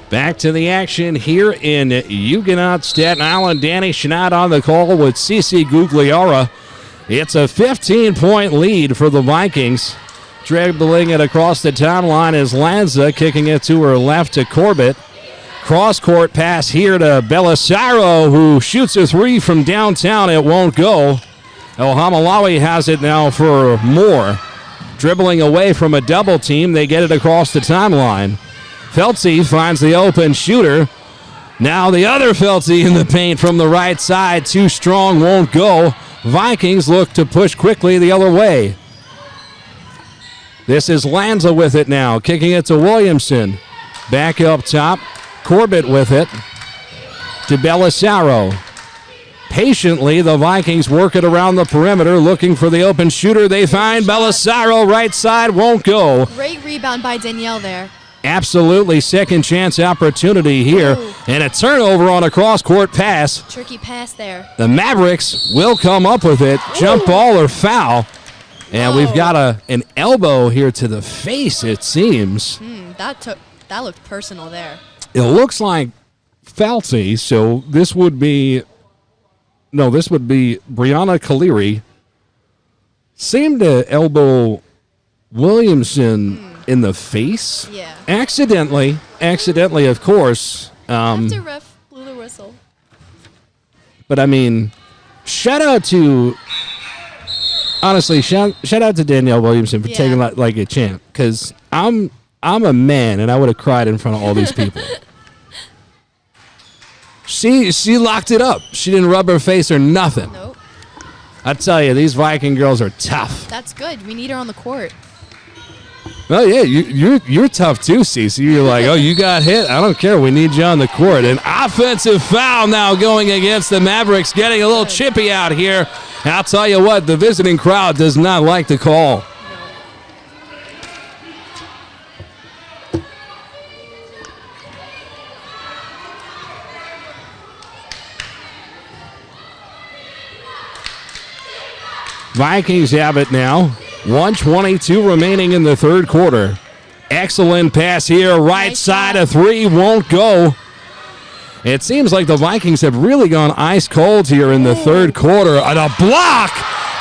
Back to the action here in Huguenot, Staten Island. Danny Chanod on the call with CC Gugliari. It's a 15-point lead for the Vikings. Dribbling it across the timeline is Lanza, kicking it to her left to Corbett. Cross-court pass here to Belisaro, who shoots a three from downtown. It won't go. El Hamalawi has it now for Moore. Dribbling away from a double team, they get it across the timeline. Feltzy finds the open shooter. Now the other Feltzy in the paint from the right side. Too strong, won't go. Vikings look to push quickly the other way. This is Lanza with it now, kicking it to Williamson. Back up top, Corbett with it to Belisaro. Patiently, the Vikings work it around the perimeter, looking for the open shooter. They find Belisaro, right side, won't go. Great rebound by Danielle there. Absolutely second chance opportunity here. Ooh. And a turnover on a cross-court pass. Tricky pass there. The Mavericks will come up with it. Jump ball or foul. And we've got an elbow here to the face, it seems. That looked personal there. It looks like Feltzy, so this would be Brianna Gugliari. Seemed to elbow Williamson in the face. Yeah. Accidentally, of course. After ref blew the whistle. But I mean, shout out to Danielle Williamson for taking that like a champ, because I'm a man and I would have cried in front of all these people. She locked it up. She didn't rub her face or nothing. Nope. I tell you, these Viking girls are tough. That's good. We need her on the court. Oh yeah, you're tough too, Cece. You're like, oh, you got hit? I don't care. We need you on the court. An offensive foul now going against the Mavericks, getting a little chippy out here. And I'll tell you what, the visiting crowd does not like the call. Vikings have it now. 1:22 remaining in the third quarter. Excellent pass here. Right side, a three won't go. It seems like the Vikings have really gone ice cold here in the third quarter. And a block!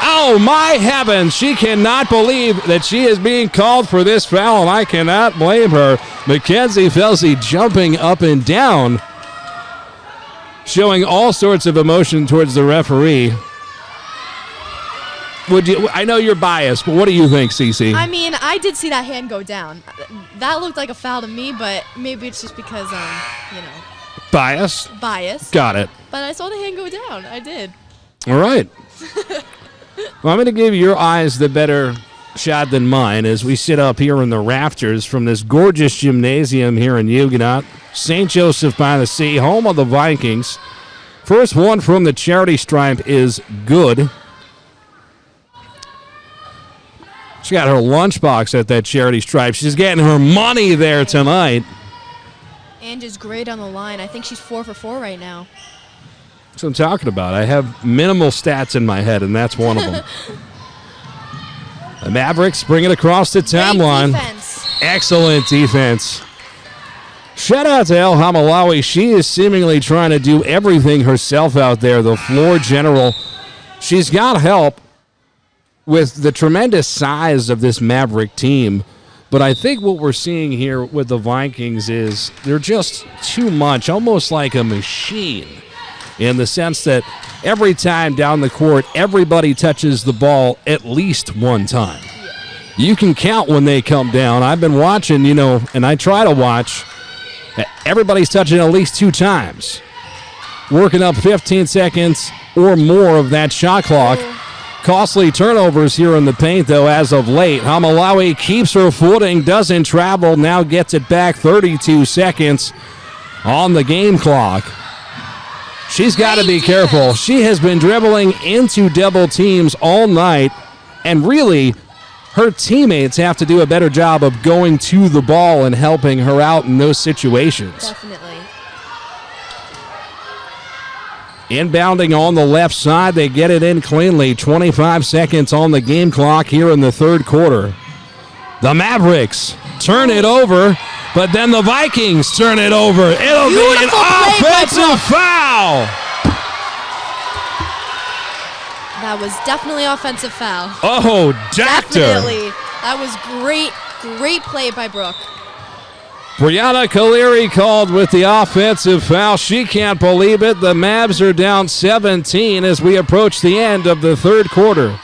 Oh, my heavens. She cannot believe that she is being called for this foul, and I cannot blame her. Mackenzie Feltzy jumping up and down, showing all sorts of emotion towards the referee. I know you're biased, but what do you think, Cece? I mean, I did see that hand go down. That looked like a foul to me, but maybe it's just because, Bias? Got it. But I saw the hand go down. I did. All right. Well, I'm going to give your eyes the better shot than mine as we sit up here in the rafters from this gorgeous gymnasium here in Huguenot. St. Joseph by the Sea, home of the Vikings. First one from the charity stripe is good. She got her lunchbox at that charity stripe. She's getting her money there tonight. And is great on the line. I think she's 4 for 4 right now. That's what I'm talking about. I have minimal stats in my head, and that's one of them. The Mavericks bring it across the timeline. Excellent defense. Shout out to El Hamalawi. She is seemingly trying to do everything herself out there, the floor general. She's got help with the tremendous size of this Maverick team. But I think what we're seeing here with the Vikings is they're just too much, almost like a machine, in the sense that every time down the court, everybody touches the ball at least one time. You can count when they come down. I've been watching, and I try to watch. Everybody's touching at least 2 times, working up 15 seconds or more of that shot clock. Costly turnovers here in the paint, though, as of late. Hamalawi keeps her footing, doesn't travel, now gets it back. 32 seconds on the game clock. She's got to be careful. She has been dribbling into double teams all night, and really, her teammates have to do a better job of going to the ball and helping her out in those situations. Definitely. Inbounding on the left side, they get it in cleanly. 25 seconds on the game clock here in the third quarter. The Mavericks turn it over. But then the Vikings turn it over. It'll be an offensive foul. That was definitely offensive foul. Oh, doctor. Definitely. That was great play by Brooke. Brianna Gugliari called with the offensive foul. She can't believe it. The Mavs are down 17 as we approach the end of the third quarter.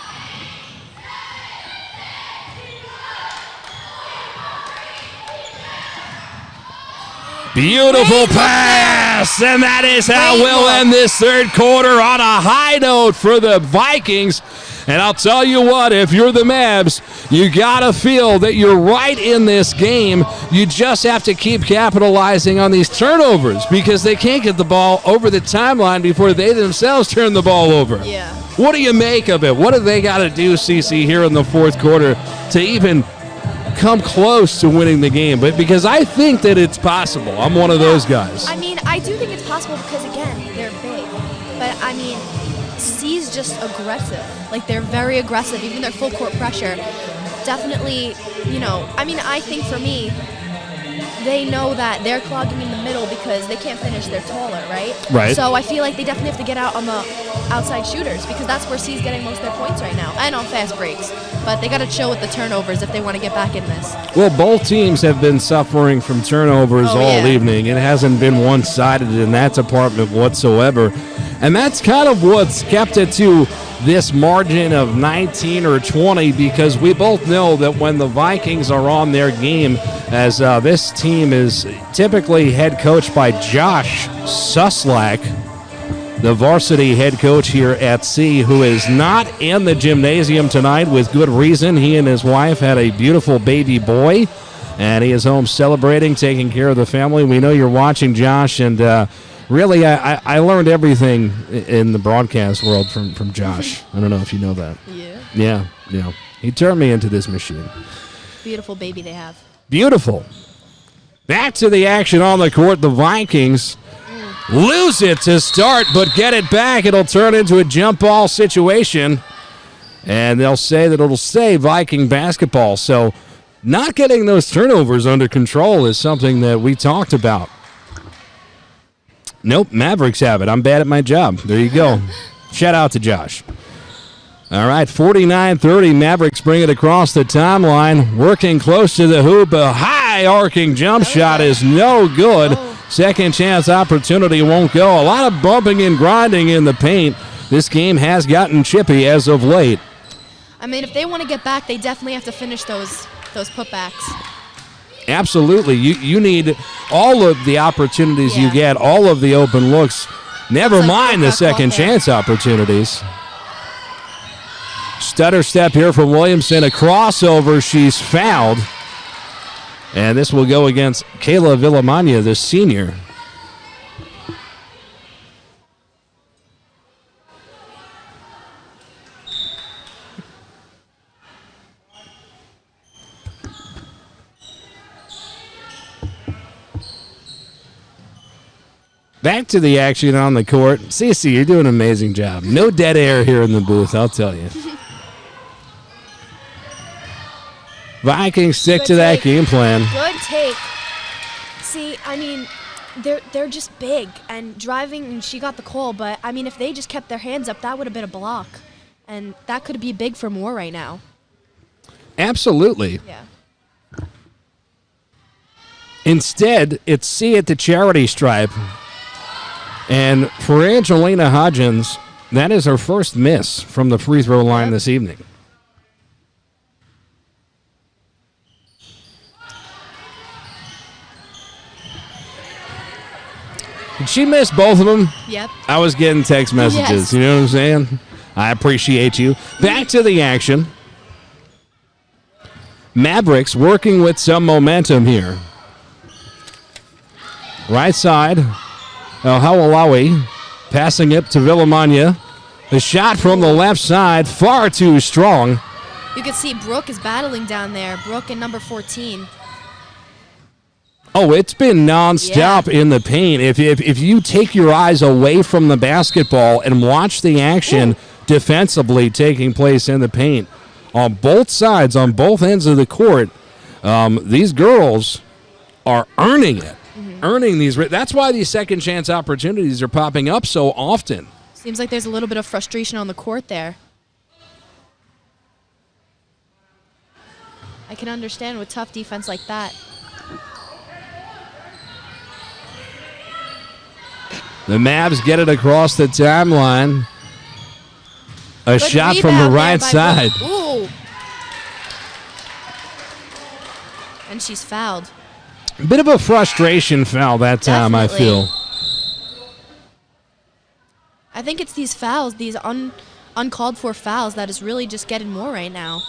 Beautiful pass, and that is how we'll end this third quarter on a high note for the Vikings. And I'll tell you what, if you're the Mavs, you got to feel that you're right in this game. You just have to keep capitalizing on these turnovers because they can't get the ball over the timeline before they themselves turn the ball over. Yeah. What do you make of it? What do they got to do, Cece, here in the fourth quarter to even come close to winning the game? But because I think that it's possible. I'm one of those guys. I mean, I do think it's possible because, again, they're big. But, I mean, C's just aggressive. Like, they're very aggressive, even their full court pressure. Definitely, I mean, I think for me, they know that they're clogging in the middle because they can't finish. They're taller, right? Right. So I feel like they definitely have to get out on the outside shooters because that's where C's getting most of their points right now, and on fast breaks. But they got to chill with the turnovers if they want to get back in this. Well, both teams have been suffering from turnovers all evening. It hasn't been one-sided in that department whatsoever. And that's kind of what's kept it to this margin of 19 or 20 because we both know that when the Vikings are on their game, as this team is typically head coached by Josh Suslak, the varsity head coach here at C, who is not in the gymnasium tonight with good reason. He and his wife had a beautiful baby boy, and he is home celebrating, taking care of the family. We know you're watching, Josh, and really, I learned everything in the broadcast world from Josh. I don't know if you know that. Yeah. Yeah. He turned me into this machine. Beautiful baby they have. Beautiful. Back to the action on the court. The Vikings lose it to start, but get it back. It'll turn into a jump ball situation, and they'll say that it'll stay Viking basketball. So not getting those turnovers under control is something that we talked about. Nope, Mavericks have it. I'm bad at my job. There you go. Shout out to Josh. All right, 49-30. Mavericks bring it across the timeline. Working close to the hoop. A high arcing jump shot is no good. Second chance opportunity won't go. A lot of bumping and grinding in the paint. This game has gotten chippy as of late. I mean, if they want to get back, they definitely have to finish those putbacks. Absolutely. You need all of the opportunities you get, all of the open looks. Never mind the second chance opportunities. Stutter step here from Williamson. A crossover. She's fouled. And this will go against Kayla Villamagna, the senior. Back to the action on the court. Cece, you're doing an amazing job. No dead air here in the booth, I'll tell you. Vikings stick to that game plan. Good take. See, I mean, they're just big and driving, and she got the call, but, I mean, if they just kept their hands up, that would have been a block. And that could be big for Moore right now. Absolutely. Yeah. Instead, it's C at the charity stripe. And for Angelina Hodgins, that is her first miss from the free throw line this evening. Did she miss both of them? Yep. I was getting text messages. Yes. You know what I'm saying? I appreciate you. Back to the action. Mavericks working with some momentum here. Right side. Hawalawi passing it to Villamagna. The shot from the left side, far too strong. You can see Brooke is battling down there. Brooke and number 14. Oh, it's been nonstop in the paint. If you take your eyes away from the basketball and watch the action defensively taking place in the paint on both sides, on both ends of the court, these girls are earning it, earning these. That's why these second chance opportunities are popping up so often. Seems like there's a little bit of frustration on the court there. I can understand with tough defense like that. The Mavs get it across the timeline. A Good shot from the rebound right there by side. Ooh. And she's fouled. A bit of a frustration foul that time, Definitely. I feel. I think it's these fouls, these uncalled for fouls, that is really just getting more right now.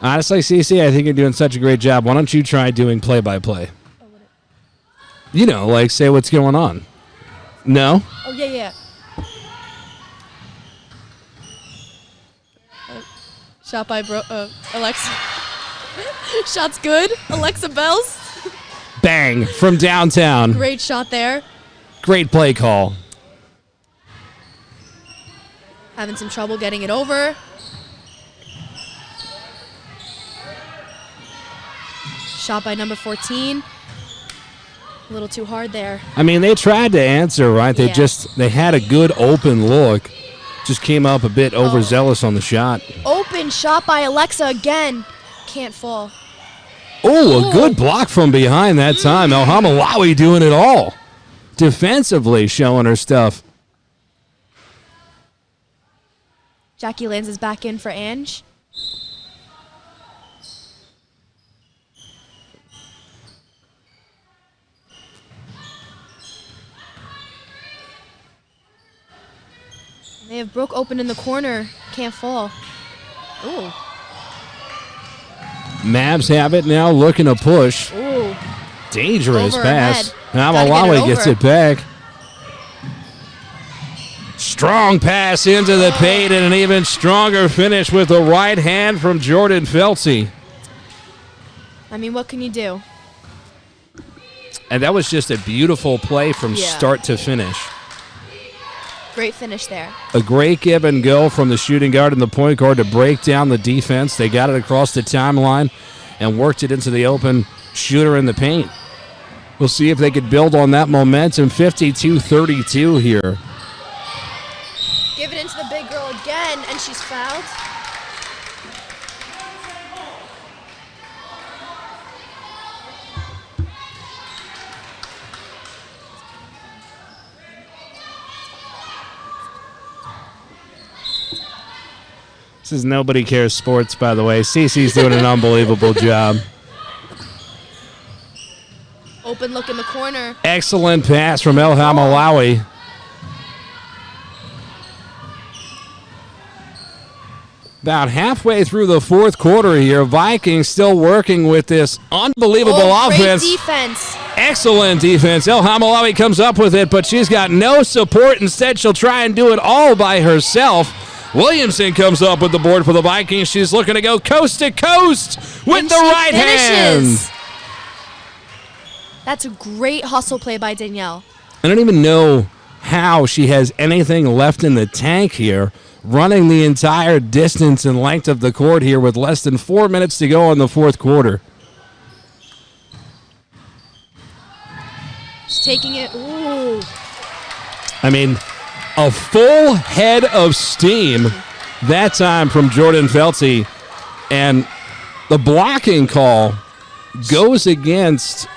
Honestly, Cece, I think you're doing such a great job. Why don't you try doing play-by-play? You know, like say what's going on. No? Oh, yeah. Shot by Alexa. Shot's good. Alexa Bells. Bang from downtown. Great shot there. Great play call. Having some trouble getting it over. Shot by number 14. A little too hard there. I mean, they tried to answer, right? They had a good open look. Just came up a bit overzealous on the shot. Open shot by Alexa again. Can't fall. Oh, a good block from behind that time. El Hamalawi doing it all. Defensively showing her stuff. Jackie Lanz is back in for Ange. They have broke open in the corner. Can't fall. Ooh. Mavs have it now, looking to push. Ooh. Dangerous Over pass. her head. Hamalawi gets it back. Strong pass into the paint and an even stronger finish with the right hand from Jordan Feltzy. I mean, what can you do? And that was just a beautiful play from start to finish. Great finish there. A great give and go from the shooting guard and the point guard to break down the defense. They got it across the timeline and worked it into the open shooter in the paint. We'll see if they could build on that momentum. 52-32 here. Give it into the big girl again, and she's fouled. This is Nobody Cares Sports, by the way. Cece's doing an unbelievable job. Open look in the corner. Excellent pass from El Hamalawi. About halfway through the fourth quarter here, Vikings still working with this unbelievable offense. Great defense. Excellent defense. El Hamalawi comes up with it, but she's got no support. Instead, she'll try and do it all by herself. Williamson comes up with the board for the Vikings. She's looking to go coast to coast with the right hand. That's a great hustle play by Danielle. I don't even know how she has anything left in the tank here, running the entire distance and length of the court here with less than 4 minutes to go in the fourth quarter. She's taking it. Ooh. I mean, a full head of steam that time from Jordan Feltzy. And the blocking call goes against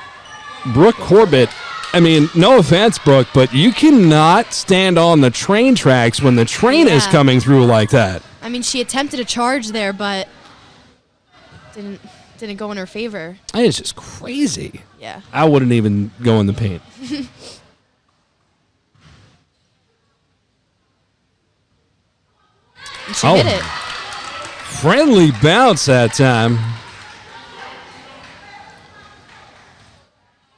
Brooke Corbett. I mean, no offense, Brooke, but you cannot stand on the train tracks when the train is coming through like that. I mean, she attempted a charge there, but didn't go in her favor. It's just crazy. Yeah. I wouldn't even go in the paint. And she hit it. Friendly bounce that time.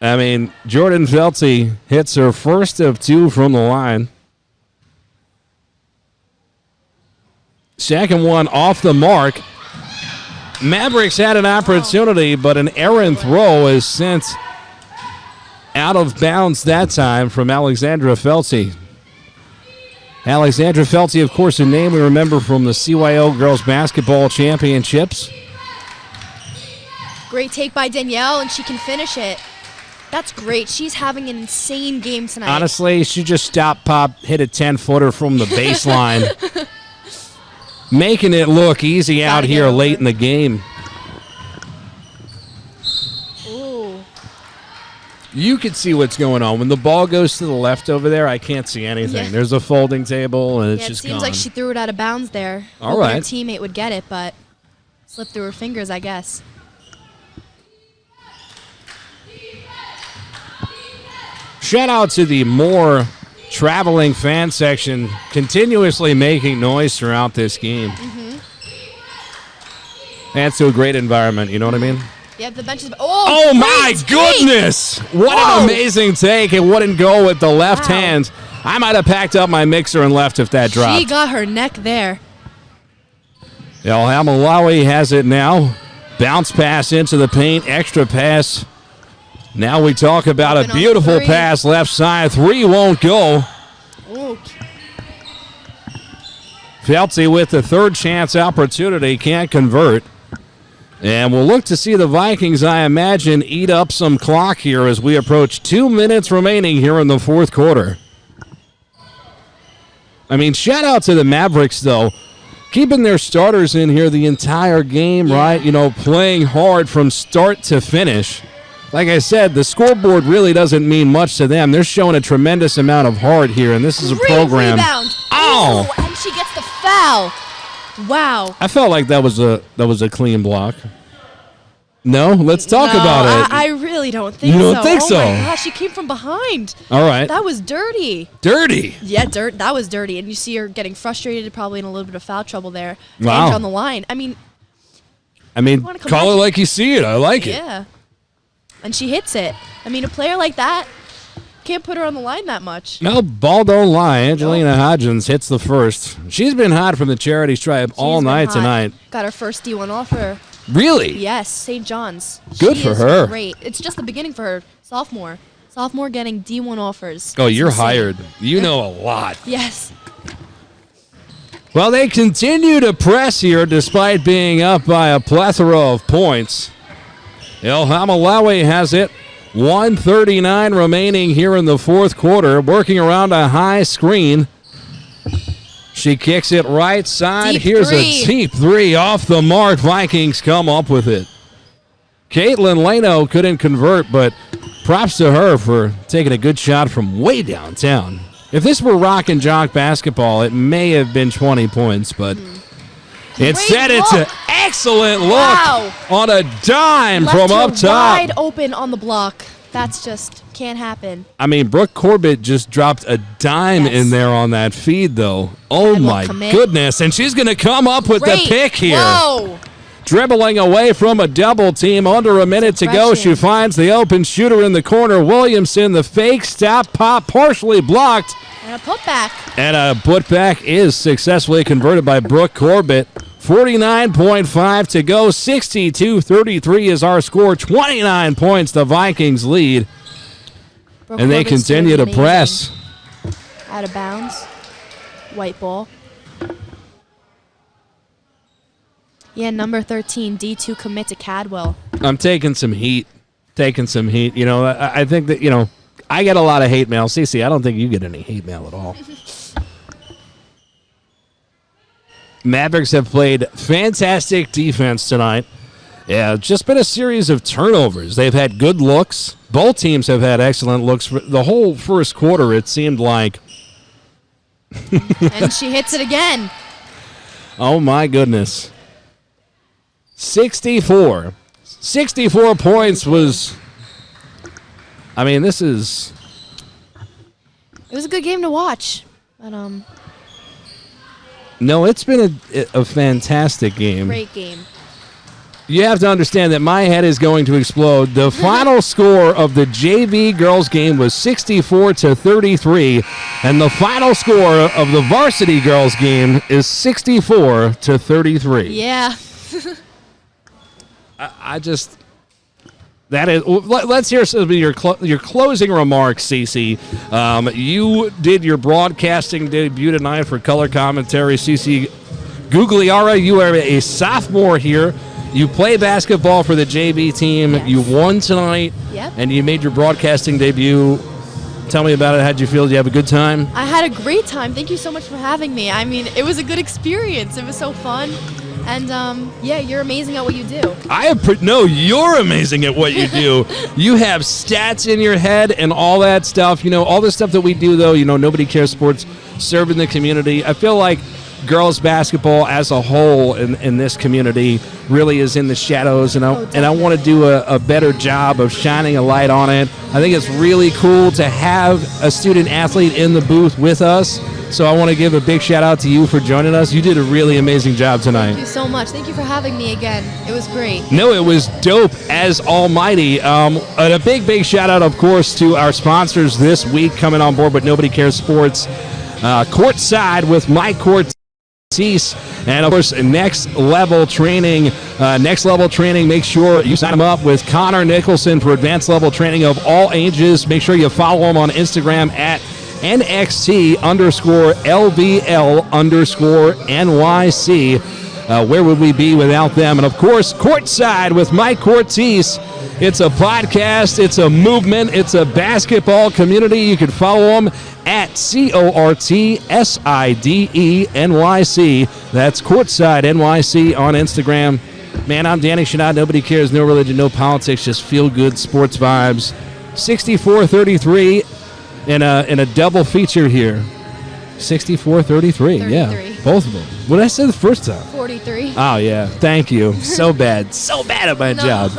I mean, Jordan Feltzy hits her first of two from the line. Second one off the mark. Mavericks had an opportunity, but an errant throw is sent out of bounds that time from Alexandra Feltzy. Alexandra Feltzy, of course, a name we remember from the CYO Girls Basketball Championships. Great take by Danielle, and she can finish it. That's great. She's having an insane game tonight. Honestly, she just stopped, pop, hit a 10-footer from the baseline. Making it look easy out here late in the game. Ooh. You can see what's going on. When the ball goes to the left over there, I can't see anything. Yeah. There's a folding table, and it's just gone. It seems like she threw it out of bounds there. All right. Her teammate would get it, but slipped through her fingers, I guess. Shout out to the more traveling fan section, continuously making noise throughout this game. Mm-hmm. Adds to a great environment, you know what I mean? Yep, the bench is... Oh my goodness! What an amazing take. It wouldn't go with the left hand. I might have packed up my mixer and left if that dropped. She got her neck there. El Hamalawi has it now. Bounce pass into the paint, extra pass. Now we talk about a beautiful pass left side. 3 won't go. Ooh. Felty with the third chance opportunity, can't convert. And we'll look to see the Vikings, I imagine, eat up some clock here as we approach 2 minutes remaining here in the fourth quarter. I mean, shout out to the Mavericks, though. Keeping their starters in here the entire game, right? You know, playing hard from start to finish. Like I said, the scoreboard really doesn't mean much to them. They're showing a tremendous amount of heart here, and this is a program. Rebound. Oh! Ooh, and she gets the foul. Wow. I felt like that was a clean block. No? Let's talk about it. I really don't think so. You don't think so? Oh, my gosh, she came from behind. All right. That was dirty. Dirty? Yeah, that was dirty. And you see her getting frustrated, probably in a little bit of foul trouble there. Wow. And on the line. I mean, call it like you see it. I like it. Yeah. And she hits it. I mean, a player like that, can't put her on the line that much. No, ball don't lie. Angelina Hodgins hits the first. She's been hot from the charity stripe all night tonight. Got her first D1 offer. Really? Yes, St. John's. Good for her. Great. It's just the beginning for her. Sophomore getting D1 offers. Oh, you're hired. You know a lot. Yes. Well, they continue to press here despite being up by a plethora of points. El Hamalawi has it. 1:39 remaining here in the fourth quarter. Working around a high screen. She kicks it right side. Here's a deep 3 off the mark. Vikings come up with it. Caitlin Leno couldn't convert, but props to her for taking a good shot from way downtown. If this were rock and jock basketball, it may have been 20 points, but instead it's an excellent look on a dime from up top. Wide open on the block. That's just can't happen. I mean, Brooke Corbett just dropped a dime in there on that feed, though. Oh, my goodness. And she's going to come up with the pick here. Whoa. Dribbling away from a double team. Under a minute to go. She finds the open shooter in the corner. Williamson, the fake stop pop, partially blocked. And a putback. And a putback is successfully converted by Brooke Corbett. 49.5 to go. 62-33 is our score. 29 points the Vikings lead. Brooke and they continue to press. Out of bounds. White ball. Yeah, number 13, D2 commit to Cadwell. I'm taking some heat. You know, I think that, you know, I get a lot of hate mail. Cece, I don't think you get any hate mail at all. Mavericks have played fantastic defense tonight. Yeah, just been a series of turnovers. They've had good looks. Both teams have had excellent looks. For the whole first quarter, it seemed like. And she hits it again. Oh, my goodness. 64. 64 points was... I mean, this is... It was a good game to watch. But, No, it's been a fantastic game. Great game. You have to understand that my head is going to explode. The final score of the JV girls game was 64-33, and the final score of the varsity girls game is 64-33. Yeah. I just... That is. Let's hear some of your closing remarks, Cece. You did your broadcasting debut tonight for color commentary. Cece Gugliari, you are a sophomore here. You play basketball for the JV team. Yes. You won tonight. Yep. And you made your broadcasting debut. Tell me about it. How'd you feel? Did you have a good time? I had a great time. Thank you so much for having me. I mean, it was a good experience. It was so fun. And, yeah, you're amazing at what you do. No, you're amazing at what you do. You have stats in your head and all that stuff. You know, all the stuff that we do, though, Nobody Cares Sports, serving the community. I feel like girls basketball as a whole in this community really is in the shadows, and I want to do a better job of shining a light on it. I think it's really cool to have a student athlete in the booth with us. So I want to give a big shout out to you for joining us. You did a really amazing job tonight. Thank you so much. Thank you for having me again. It was great. No, it was dope as almighty. And a big shout out, of course, to our sponsors this week coming on board with Nobody Cares Sports. CORTside with Mike Cortese, and of course, Next Level Training. Next Level Training, make sure you sign them up with Connor Nicholson for advanced level training of all ages. Make sure you follow him on Instagram at NXT_LVL_NYC. Where would we be without them? And of course, CORTside with Mike Cortese. It's a podcast, it's a movement, it's a basketball community. You can follow them at CORTside That's CORTside NYC on Instagram. Man, I'm Danny Chanod. Nobody cares, no religion, no politics, just feel good sports vibes. 64-33 in a double feature here. 64-33, yeah, both of them. What did I say the first time? 43. Oh, yeah, thank you. So bad at my job.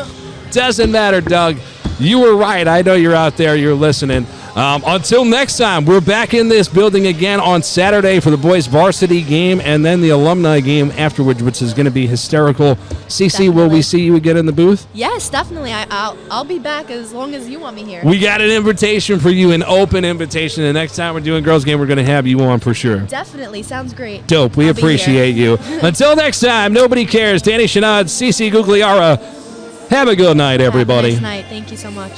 Doesn't matter, Doug. You were right. I know you're out there. You're listening. Until next time, we're back in this building again on Saturday for the boys' varsity game and then the alumni game afterwards, which is going to be hysterical. Cece, will we see you again in the booth? Yes, definitely. I'll be back as long as you want me here. We got an invitation for you, an open invitation. The next time we're doing girls' game, we're going to have you on for sure. Definitely. Sounds great. Dope. We appreciate you. Until next time, nobody cares. Danny Chanod, Cece Gugliari. Have a good night, everybody. Have a nice night. Thank you so much.